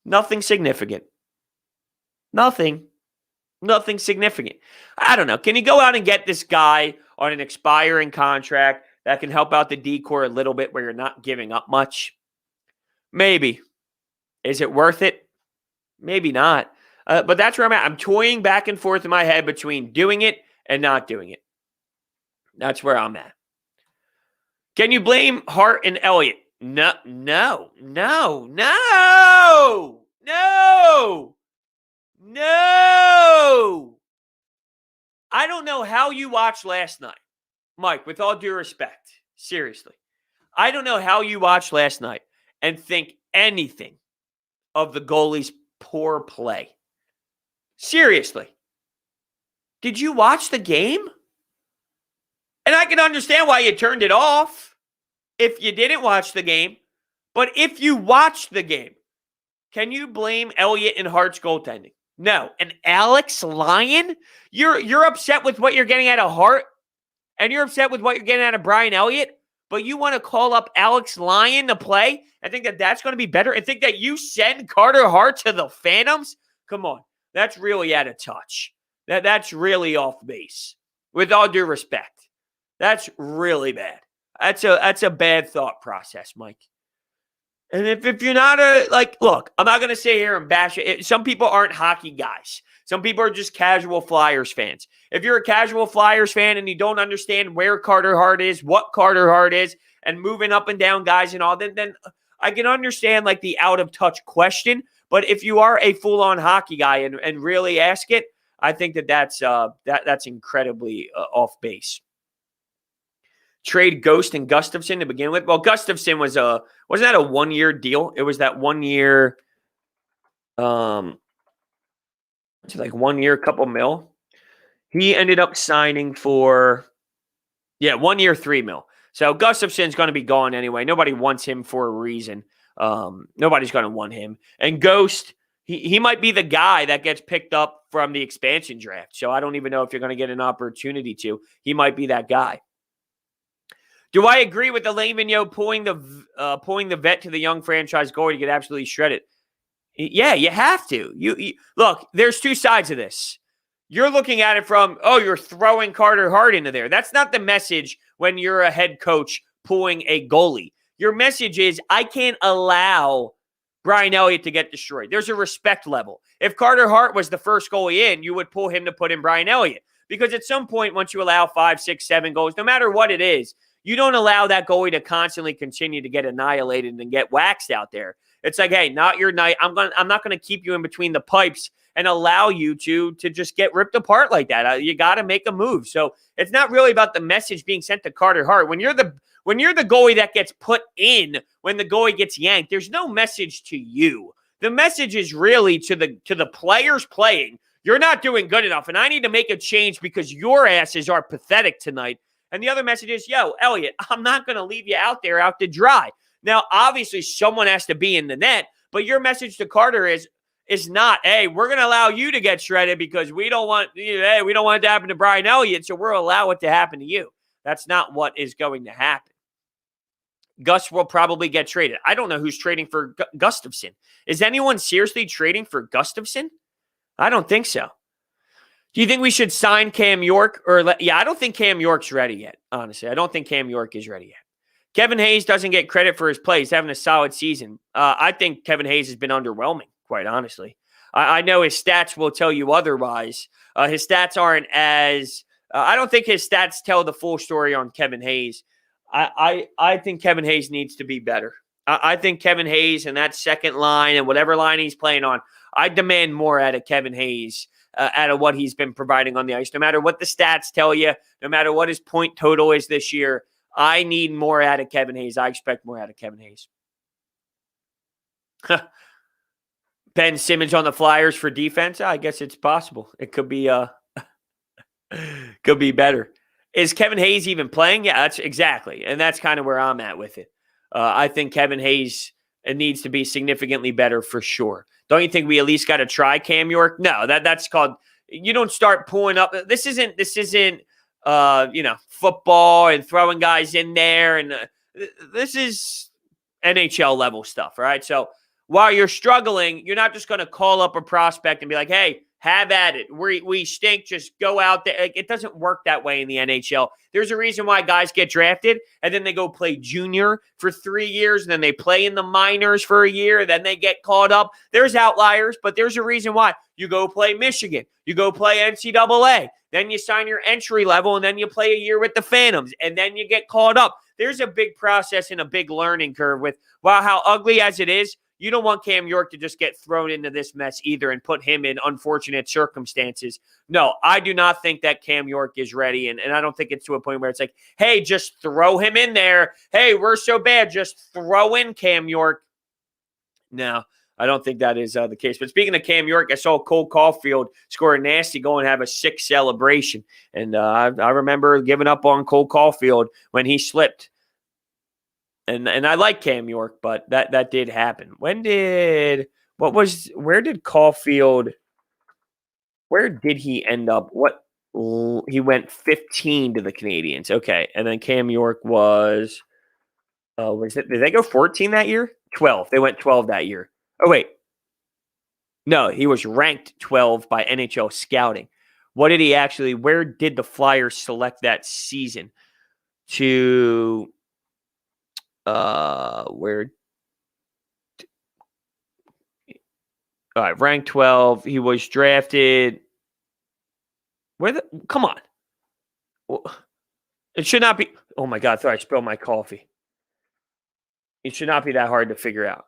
Nothing significant. Nothing significant. I don't know. Can you go out and get this guy on an expiring contract that can help out the decor a little bit where you're not giving up much? Maybe. Is it worth it? Maybe not. But that's where I'm at. I'm toying back and forth in my head between doing it and not doing it. That's where I'm at. Can you blame Hart and Elliott? No. I don't know how you watched last night. Mike, with all due respect, seriously. I don't know how you watched last night and think anything of the goalie's poor play. Seriously. Did you watch the game? And I can understand why you turned it off if you didn't watch the game. But if you watched the game, can you blame Elliott and Hart's goaltending? No. And Alex Lyon? You're upset with what you're getting out of Hart, and you're upset with what you're getting out of Brian Elliott, but you want to call up Alex Lyon to play and think that that's going to be better and think that you send Carter Hart to the Phantoms? Come on. That's really out of touch. That's really off base. With all due respect. That's really bad. That's a bad thought process, Mike. And if you're not look, I'm not going to sit here and bash it. Some people aren't hockey guys. Some people are just casual Flyers fans. If you're a casual Flyers fan and you don't understand where Carter Hart is, what Carter Hart is, and moving up and down guys and all, then I can understand like the out of touch question. But if you are a full on hockey guy and really ask it, I think that's incredibly off base. Trade Ghost and Gustafsson to begin with. Well, Gustafsson wasn't that a 1 year deal? It was that 1 year, it's like 1 year, couple mil. He ended up signing for 1 year, $3 million. So Gustafsson's going to be gone anyway. Nobody wants him for a reason. Nobody's going to want him. And Ghost, he might be the guy that gets picked up from the expansion draft. So I don't even know if you're going to get an opportunity to. He might be that guy. Do I agree with the Lavigno pulling the vet to the young franchise goalie to get absolutely shredded? Yeah, you have to. You look, there's two sides of this. You're looking at it from, you're throwing Carter Hart into there. That's not the message when you're a head coach pulling a goalie. Your message is, I can't allow Brian Elliott to get destroyed. There's a respect level. If Carter Hart was the first goalie in, you would pull him to put in Brian Elliott. Because at some point, once you allow 5, 6, 7 goals, no matter what it is, you don't allow that goalie to constantly continue to get annihilated and get waxed out there. It's like, hey, not your night. I'm not going to keep you in between the pipes and allow you to just get ripped apart like that. You got to make a move. So it's not really about the message being sent to Carter Hart. When you're the goalie that gets put in when the goalie gets yanked, there's no message to you. The message is really to the players playing. You're not doing good enough, and I need to make a change because your asses are pathetic tonight. And the other message is, Elliott, I'm not going to leave you out there out to dry. Now, obviously, someone has to be in the net, but your message to Carter is not, hey, we're going to allow you to get shredded because we don't want it to happen to Brian Elliott, so we'll allow it to happen to you. That's not what is going to happen. Gus will probably get traded. I don't know who's trading for Gustafsson. Is anyone seriously trading for Gustafsson? I don't think so. Do you think we should sign Cam York? I don't think Cam York's ready yet, honestly. I don't think Cam York is ready yet. Kevin Hayes doesn't get credit for his play. He's having a solid season. I think Kevin Hayes has been underwhelming, quite honestly. I know his stats will tell you otherwise. His stats aren't as I don't think his stats tell the full story on Kevin Hayes. I think Kevin Hayes needs to be better. I think Kevin Hayes and that second line and whatever line he's playing on, I demand more out of Kevin Hayes, out of what he's been providing on the ice. No matter what the stats tell you, no matter what his point total is this year, I need more out of Kevin Hayes. I expect more out of Kevin Hayes. Ben Simmons on the Flyers for defense? I guess it's possible. It could be could be better. Is Kevin Hayes even playing? Yeah, that's exactly. And that's kind of where I'm at with it. I think Kevin Hayes needs to be significantly better for sure. Don't you think we at least got to try Cam York? No, that's called, you don't start pulling up. This isn't football and throwing guys in there. And this is NHL level stuff, right? So while you're struggling, you're not just going to call up a prospect and be like, hey, have at it. We stink. Just go out there. It doesn't work that way in the NHL. There's a reason why guys get drafted and then they go play junior for 3 years and then they play in the minors for a year. Then they get called up. There's outliers, but there's a reason why. You go play Michigan. You go play NCAA. Then you sign your entry level and then you play a year with the Phantoms and then you get called up. There's a big process and a big learning curve with, wow, how ugly as it is, you don't want Cam York to just get thrown into this mess either and put him in unfortunate circumstances. No, I do not think that Cam York is ready, and I don't think it's to a point where it's like, hey, just throw him in there. Hey, we're so bad, just throw in Cam York. No, I don't think that is the case. But speaking of Cam York, I saw Cole Caulfield score a nasty goal and have a sick celebration. And I remember giving up on Cole Caulfield when he slipped. And I like Cam York, but that did happen. Where did Caulfield, where did he end up? He went 15 to the Canadians. Okay. And then Cam York did they go 14 that year? 12. They went 12 that year. Oh, wait. No, he was ranked 12 by NHL scouting. Where did the Flyers select that season to... All right, ranked 12. He was drafted. Come on. It should not be. Oh my God, I thought I spilled my coffee. It should not be that hard to figure out.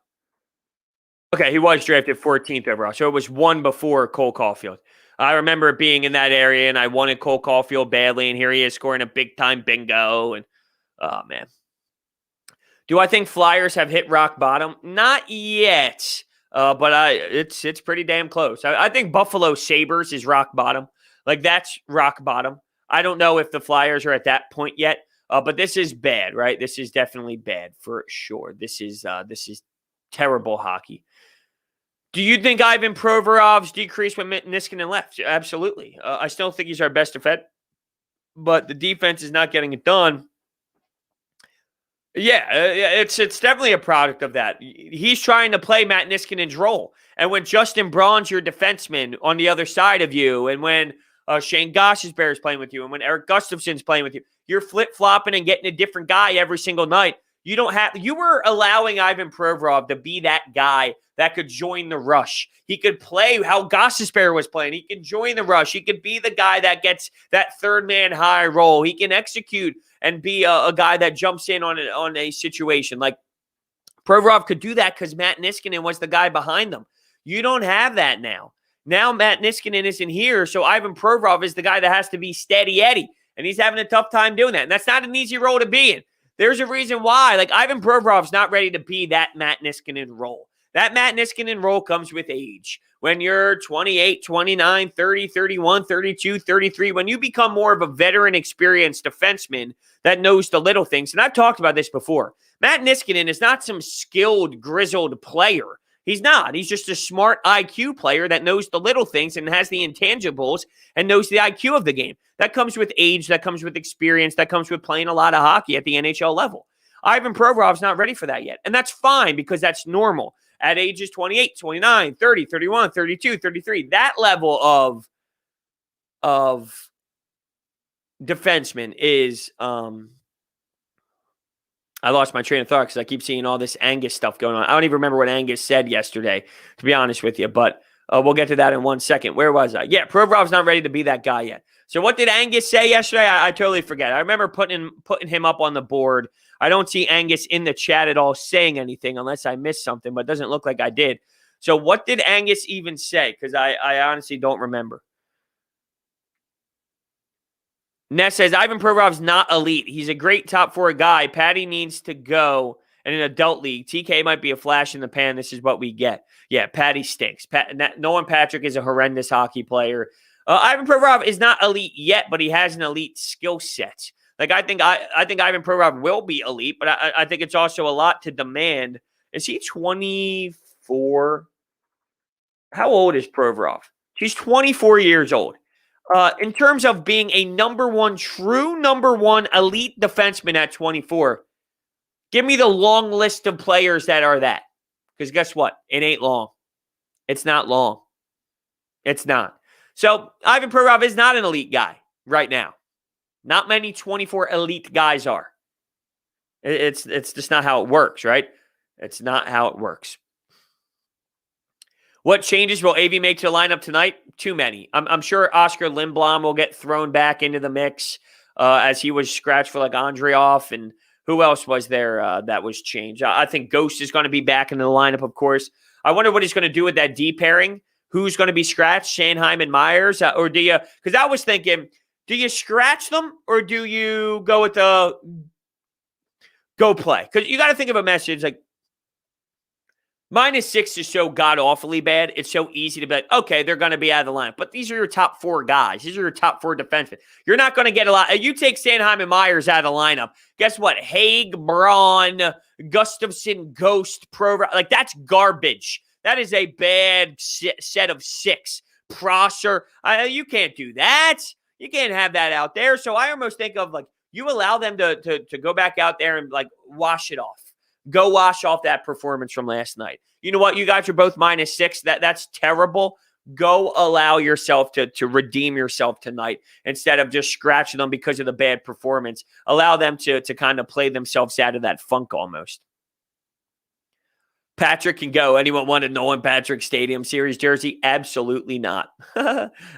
Okay, he was drafted 14th overall, so it was one before Cole Caulfield. I remember being in that area, and I wanted Cole Caulfield badly, and here he is scoring a big-time bingo, and oh, man. Do I think Flyers have hit rock bottom? Not yet, but it's pretty damn close. I think Buffalo Sabres is rock bottom. Like, that's rock bottom. I don't know if the Flyers are at that point yet, but this is bad, right? This is definitely bad for sure. This is terrible hockey. Do you think Ivan Provorov's decreased when Niskanen left? Absolutely. I still think he's our best defense, but the defense is not getting it done. Yeah, it's definitely a product of that. He's trying to play Matt Niskanen's role. And when Justin Braun's your defenseman on the other side of you, and when Shane Gostisbehere is playing with you, and when Eric Gustafsson's playing with you, you're flip-flopping and getting a different guy every single night. You were allowing Ivan Provorov to be that guy that could join the rush. He could play how Gostisbehere was playing. He can join the rush. He could be the guy that gets that third man high role. He can execute and be a guy that jumps in on a situation. Like, Provorov could do that because Matt Niskanen was the guy behind them. You don't have that now. Now Matt Niskanen isn't here, so Ivan Provorov is the guy that has to be steady Eddie, and he's having a tough time doing that. And that's not an easy role to be in. There's a reason why. Like, Ivan Provorov's not ready to be that Matt Niskanen role. That Matt Niskanen role comes with age. When you're 28, 29, 30, 31, 32, 33, when you become more of a veteran, experienced defenseman that knows the little things, and I've talked about this before, Matt Niskanen is not some skilled, grizzled player. He's not. He's just a smart IQ player that knows the little things and has the intangibles and knows the IQ of the game. That comes with age, that comes with experience, that comes with playing a lot of hockey at the NHL level. Ivan Provorov's not ready for that yet, and that's fine because that's normal. At ages 28, 29, 30, 31, 32, 33, that level of defenseman is I lost my train of thought because I keep seeing all this Angus stuff going on. I don't even remember what Angus said yesterday, to be honest with you, but we'll get to that in 1 second. Where was I? Yeah, Provorov's not ready to be that guy yet. So what did Angus say yesterday? I totally forget. I remember putting him up on the board. I don't see Angus in the chat at all saying anything unless I missed something, but it doesn't look like I did. So what did Angus even say? Because I honestly don't remember. Ness says, Ivan Provorov's not elite. He's a great top four guy. Patty needs to go in an adult league. TK might be a flash in the pan. This is what we get. Yeah, Patty stinks. Nolan Patrick is a horrendous hockey player. Ivan Provorov is not elite yet, but he has an elite skill set. Like, I think Ivan Provorov will be elite, but I think it's also a lot to demand. Is he 24? How old is Provorov? He's 24 years old. In terms of being a true number one elite defenseman at 24, give me the long list of players that are that. Because guess what? It ain't long. It's not long. It's not. So Ivan Provorov is not an elite guy right now. Not many 24 elite guys are. It's just not how it works, right? It's not how it works. What changes will AV make to the lineup tonight? Too many. I'm sure Oscar Lindblom will get thrown back into the mix as he was scratched for like Andreoff. And who else was there that was changed? I think Ghost is going to be back into the lineup, of course. I wonder what he's going to do with that D pairing. Who's going to be scratched? Sanheim and Myers? Or do you – because I was thinking, do you scratch them or do you go with the go play? Because you got to think of a message like, -6 is so god-awfully bad. It's so easy to be like, okay, they're going to be out of the lineup. But these are your top four guys. These are your top four defensemen. You're not going to get a lot. You take Sanheim and Myers out of the lineup. Guess what? Haig, Braun, Gustafsson, Ghost, Provorov. Like, that's garbage. That is a bad set of six. Prosser. You can't do that. You can't have that out there. So I almost think of, like, you allow them to go back out there and, like, wash it off. Go wash off that performance from last night. You know what? You guys are both -6. That's terrible. Go allow yourself to redeem yourself tonight instead of just scratching them because of the bad performance. Allow them to kind of play themselves out of that funk almost. Patrick can go. Anyone want a Nolan Patrick Stadium Series jersey? Absolutely not.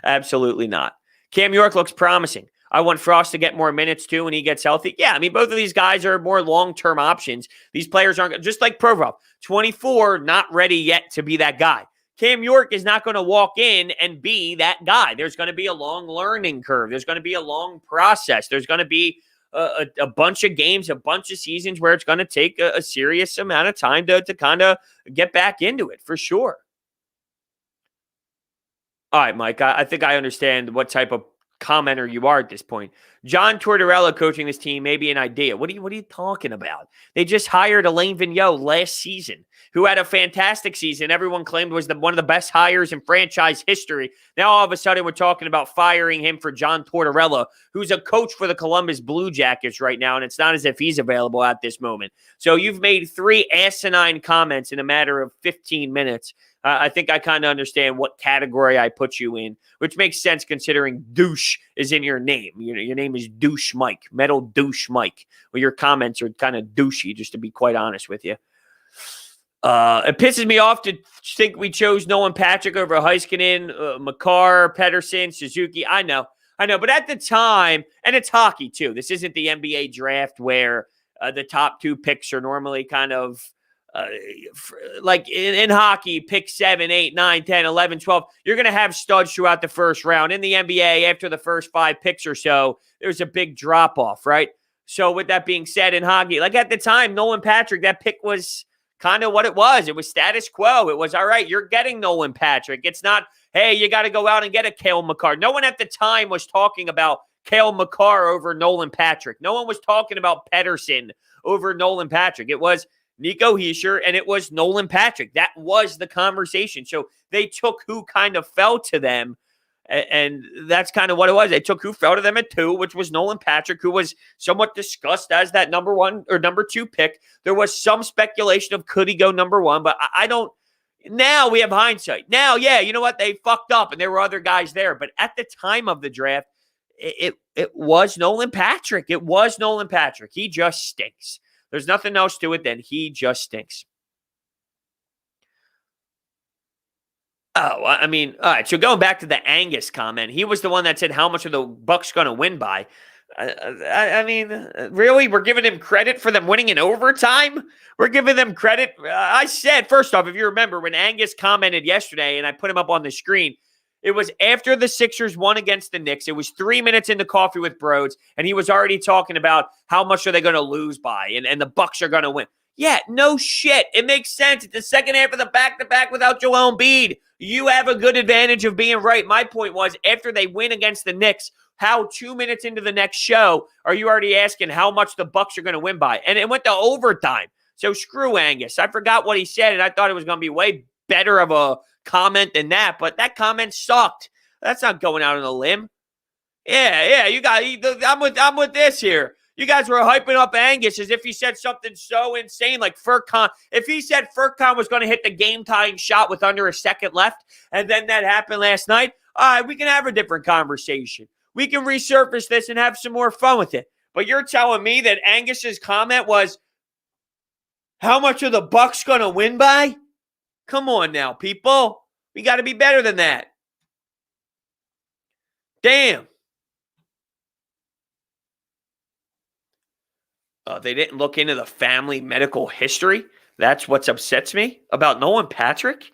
Absolutely not. Cam York looks promising. I want Frost to get more minutes too when he gets healthy. Yeah, I mean, both of these guys are more long-term options. These players aren't, just like Provorov, 24, not ready yet to be that guy. Cam York is not going to walk in and be that guy. There's going to be a long learning curve. There's going to be a long process. There's going to be a bunch of games, a bunch of seasons where it's going to take a serious amount of time to kind of get back into it, for sure. All right, Mike, I think I understand what type of commenter you are at this point. John Tortorella coaching this team may be an idea. What are you talking about? They just hired Alain Vigneault last season, who had a fantastic season. Everyone claimed was one of the best hires in franchise history. Now all of a sudden we're talking about firing him for John Tortorella, who's a coach for the Columbus Blue Jackets right now, and it's not as if he's available at this moment. So you've made 3 asinine comments in a matter of 15 minutes. I think I kind of understand what category I put you in, which makes sense considering douche is in your name. Your name is Douche Mike, Metal Douche Mike. Well, your comments are kind of douchey, just to be quite honest with you. It pisses me off to think we chose Nolan Patrick over Heiskanen, Makar, Pedersen, Suzuki. I know. But at the time, and it's hockey too. This isn't the NBA draft where the top 2 picks are normally kind of like in hockey, pick 7, 8, 9, 10, 11, 12. You're going to have studs throughout the first round. In the NBA, after the first 5 picks or so, there's a big drop off, right? So with that being said, in hockey, like at the time, Nolan Patrick, that pick was kind of what it was. It was status quo. It was, all right, you're getting Nolan Patrick. It's not, hey, you got to go out and get a Cale Makar. No one at the time was talking about Cale Makar over Nolan Patrick. No one was talking about Pedersen over Nolan Patrick. It was Nico Hischier, and it was Nolan Patrick. That was the conversation. So they took who kind of fell to them, and that's kind of what it was. They took who fell to them at 2, which was Nolan Patrick, who was somewhat discussed as that number 1 or number 2 pick. There was some speculation of could he go number 1, but I don't. Now we have hindsight. Now, yeah, you know what? They fucked up, and there were other guys there. But at the time of the draft, it was Nolan Patrick. It was Nolan Patrick. He just stinks. There's nothing else to it than he just stinks. Oh, I mean, all right. So going back to the Angus comment, he was the one that said how much are the Bucks going to win by. I mean, really? We're giving him credit for them winning in overtime? We're giving them credit. I said, first off, if you remember, when Angus commented yesterday, and I put him up on the screen, it was after the Sixers won against the Knicks. It was 3 minutes into Coffee with Brodes, and he was already talking about how much are they going to lose by, and the Bucks are going to win. Yeah, no shit. It makes sense. It's the second half of the back-to-back without Joel Embiid. You have a good advantage of being right. My point was, after they win against the Knicks, how 2 minutes into the next show are you already asking how much the Bucks are going to win by? And it went to overtime. So screw Angus. I forgot what he said, and I thought it was going to be way better of a comment than that, but that comment sucked. That's not going out on a limb. Yeah, you got. I'm with this here. You guys were hyping up Angus as if he said something so insane like Furkan. If he said Furkan was going to hit the game-tying shot with under a second left, and then that happened last night, all right, we can have a different conversation. We can resurface this and have some more fun with it. But you're telling me that Angus's comment was, how much are the Bucks going to win by? Come on now, people. We got to be better than that. Damn. They didn't look into the family medical history. That's what upsets me about Nolan Patrick.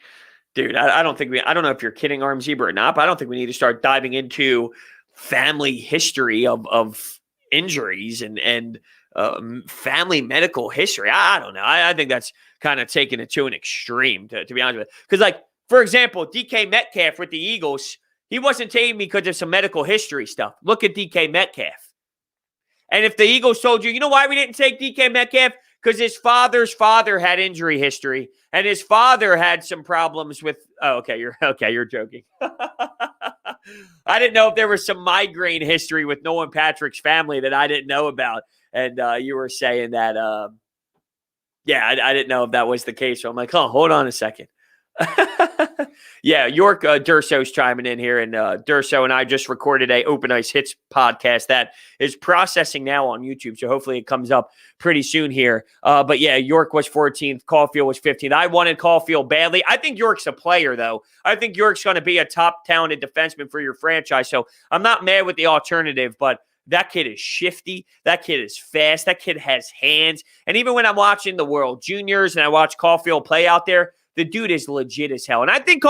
Dude, I don't know if you're kidding, Arm Zebra, or not, but I don't think we need to start diving into family history of injuries and family medical history. I don't know. I think that's kind of taking it to an extreme, to be honest with you. Because, like, for example, DK Metcalf with the Eagles, he wasn't taking me because of some medical history stuff. Look at DK Metcalf. And if the Eagles told you, you know why we didn't take DK Metcalf? Because his father's father had injury history, and his father had some problems with. Oh, okay, you're joking. I didn't know if there was some migraine history with Nolan Patrick's family that I didn't know about, and you were saying that. I didn't know if that was the case. So I'm like, hold on a second. Yeah, York Durso's chiming in here, and Durso and I just recorded a Open Ice Hits podcast that is processing now on YouTube, so hopefully it comes up pretty soon here. But yeah, York was 14th, Caulfield was 15th. I wanted Caulfield badly. I think York's a player, though. I think York's going to be a top talented defenseman for your franchise, so I'm not mad with the alternative, but that kid is shifty. That kid is fast. That kid has hands. And even when I'm watching the World Juniors and I watch Caulfield play out there, the dude is legit as hell. And I think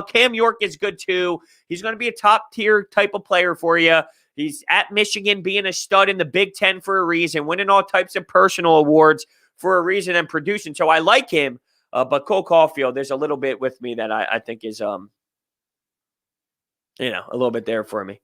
Cam York is good too. He's going to be a top tier type of player for you. He's at Michigan being a stud in the Big Ten for a reason, winning all types of personal awards for a reason and producing. So I like him. But Cole Caulfield, there's a little bit with me that I think is, a little bit there for me.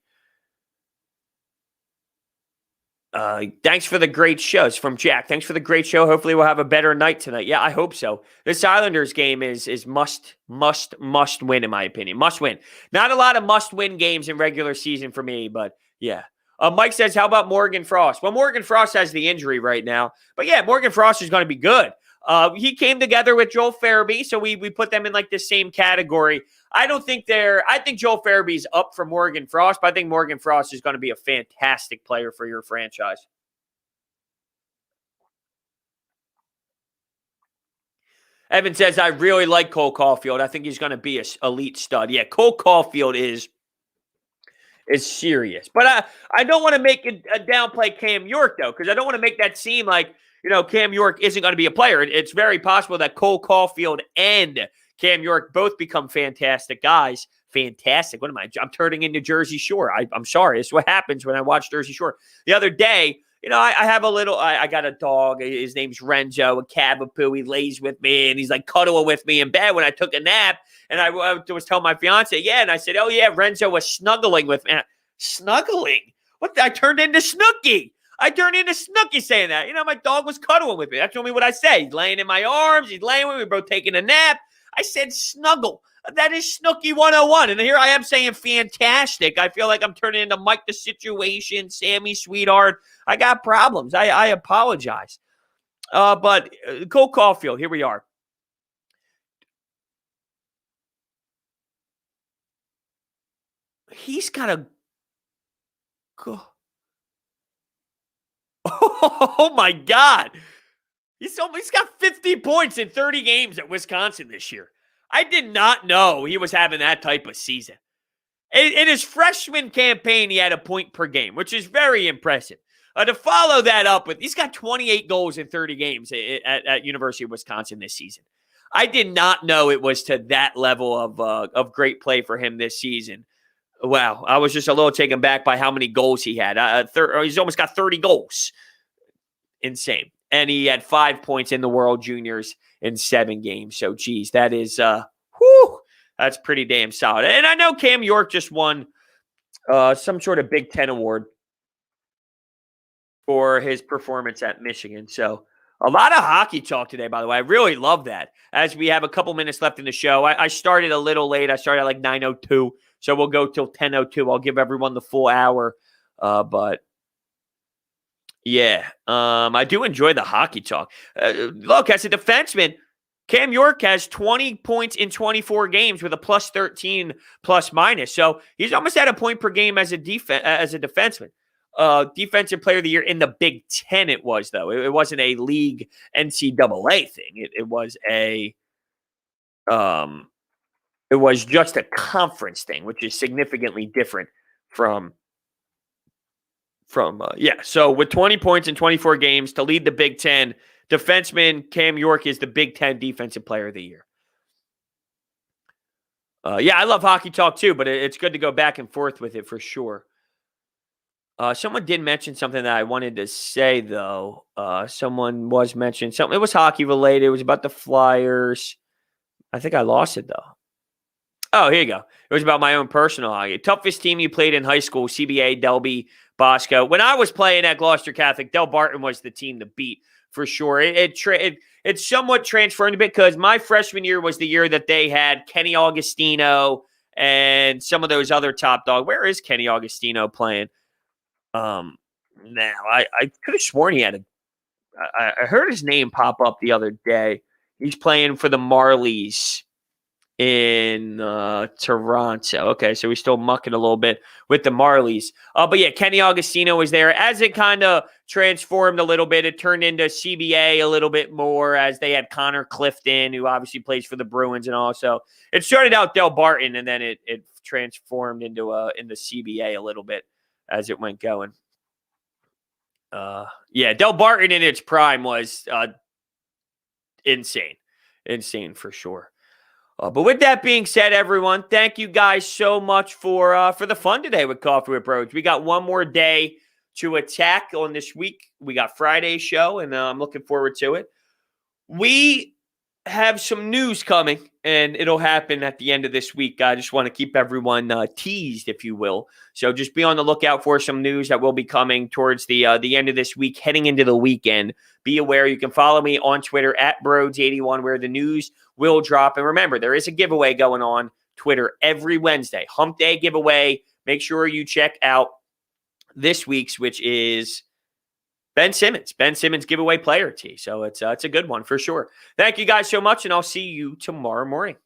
Thanks for the great shows from Jack. Thanks for the great show. Hopefully we'll have a better night tonight. Yeah, I hope so. This Islanders game is must win, in my opinion. Must win. Not a lot of must win games in regular season for me, but yeah. Mike says, how about Morgan Frost? Well, Morgan Frost has the injury right now. But yeah, Morgan Frost is going to be good. He came together with Joel Farabee, so we put them in like the same category. I think Joel Farabee's up for Morgan Frost, but I think Morgan Frost is going to be a fantastic player for your franchise. Evan says, I really like Cole Caulfield. I think he's going to be an elite stud. Yeah, Cole Caulfield is serious. But I don't want to make a downplay Cam York, though, because I don't want to make that seem like, Cam York isn't going to be a player. It's very possible that Cole Caulfield and Cam York both become fantastic guys. Fantastic. What am I? I'm turning into Jersey Shore. I'm sorry. It's what happens when I watch Jersey Shore. The other day, I have I got a dog. His name's Renzo, a Cavapoo. He lays with me, and he's like cuddling with me in bed when I took a nap. And I was telling my fiance, yeah. And I said, oh, yeah, Renzo was snuggling with me. Snuggling? What? I turned into Snooky. I turned into Snooky saying that. My dog was cuddling with me. That's only what I say. He's laying in my arms. He's laying with me. We're both taking a nap. I said snuggle. That is Snooky 101. And here I am saying fantastic. I feel like I'm turning into Mike the Situation, Sammy Sweetheart. I got problems. I apologize. But Cole Caulfield, here we are. He's got a... Oh, my God. He's got 50 points in 30 games at Wisconsin this year. I did not know he was having that type of season. In his freshman campaign, he had a point per game, which is very impressive. To follow that up with, he's got 28 goals in 30 games at University of Wisconsin this season. I did not know it was to that level of great play for him this season. Wow, I was just a little taken back by how many goals he had. He's almost got 30 goals. Insane. And he had 5 points in the World Juniors in 7 games. So, geez, that is, that's pretty damn solid. And I know Cam York just won some sort of Big Ten award for his performance at Michigan. So, a lot of hockey talk today, by the way. I really love that. As we have a couple minutes left in the show, I started a little late. I started at like 9:02. So, we'll go till 10:02. I'll give everyone the full hour. But yeah, I do enjoy the hockey talk. Look, as a defenseman, Cam York has 20 points in 24 games with a plus 13 plus minus. So he's almost at a point per game as a defenseman. Defensive Player of the Year in the Big Ten. It was, though. It wasn't a league NCAA thing. It was it was just a conference thing, which is significantly different from. So with 20 points in 24 games to lead the Big Ten, defenseman Cam York is the Big Ten Defensive Player of the Year. Yeah, I love hockey talk too, but it's good to go back and forth with it for sure. Someone did mention something that I wanted to say, though. Someone was mentioning something. It was hockey related. It was about the Flyers. I think I lost it, though. Oh, here you go. It was about my own personal hockey. Toughest team you played in high school, CBA, Delby, Bosco. When I was playing at Gloucester Catholic, Del Barton was the team to beat for sure. It's somewhat transferring a bit because my freshman year was the year that they had Kenny Augustino and some of those other top dogs. Where is Kenny Augustino playing? Now I could have sworn he had I heard his name pop up the other day. He's playing for the Marlies in Toronto. Okay, so we're still mucking a little bit with the Marlies. But yeah, Kenny Agostino was there. As it kind of transformed a little bit, it turned into CBA a little bit more as they had Connor Clifton, who obviously plays for the Bruins, and also it started out Del Barton, and then it transformed into CBA a little bit as it went going. Yeah, Del Barton in its prime was insane for sure. But with that being said, everyone, thank you guys so much for the fun today with Coffee with Brodes. We got one more day to attack on this week. We got Friday's show, and I'm looking forward to it. We have some news coming, and it'll happen at the end of this week. I just want to keep everyone teased, if you will. So just be on the lookout for some news that will be coming towards the end of this week, heading into the weekend. Be aware you can follow me on Twitter at Brodes81, where the news will drop. And remember, there is a giveaway going on Twitter every Wednesday. Hump Day giveaway. Make sure you check out this week's, which is Ben Simmons giveaway player tee. So it's a good one for sure. Thank you guys so much, and I'll see you tomorrow morning.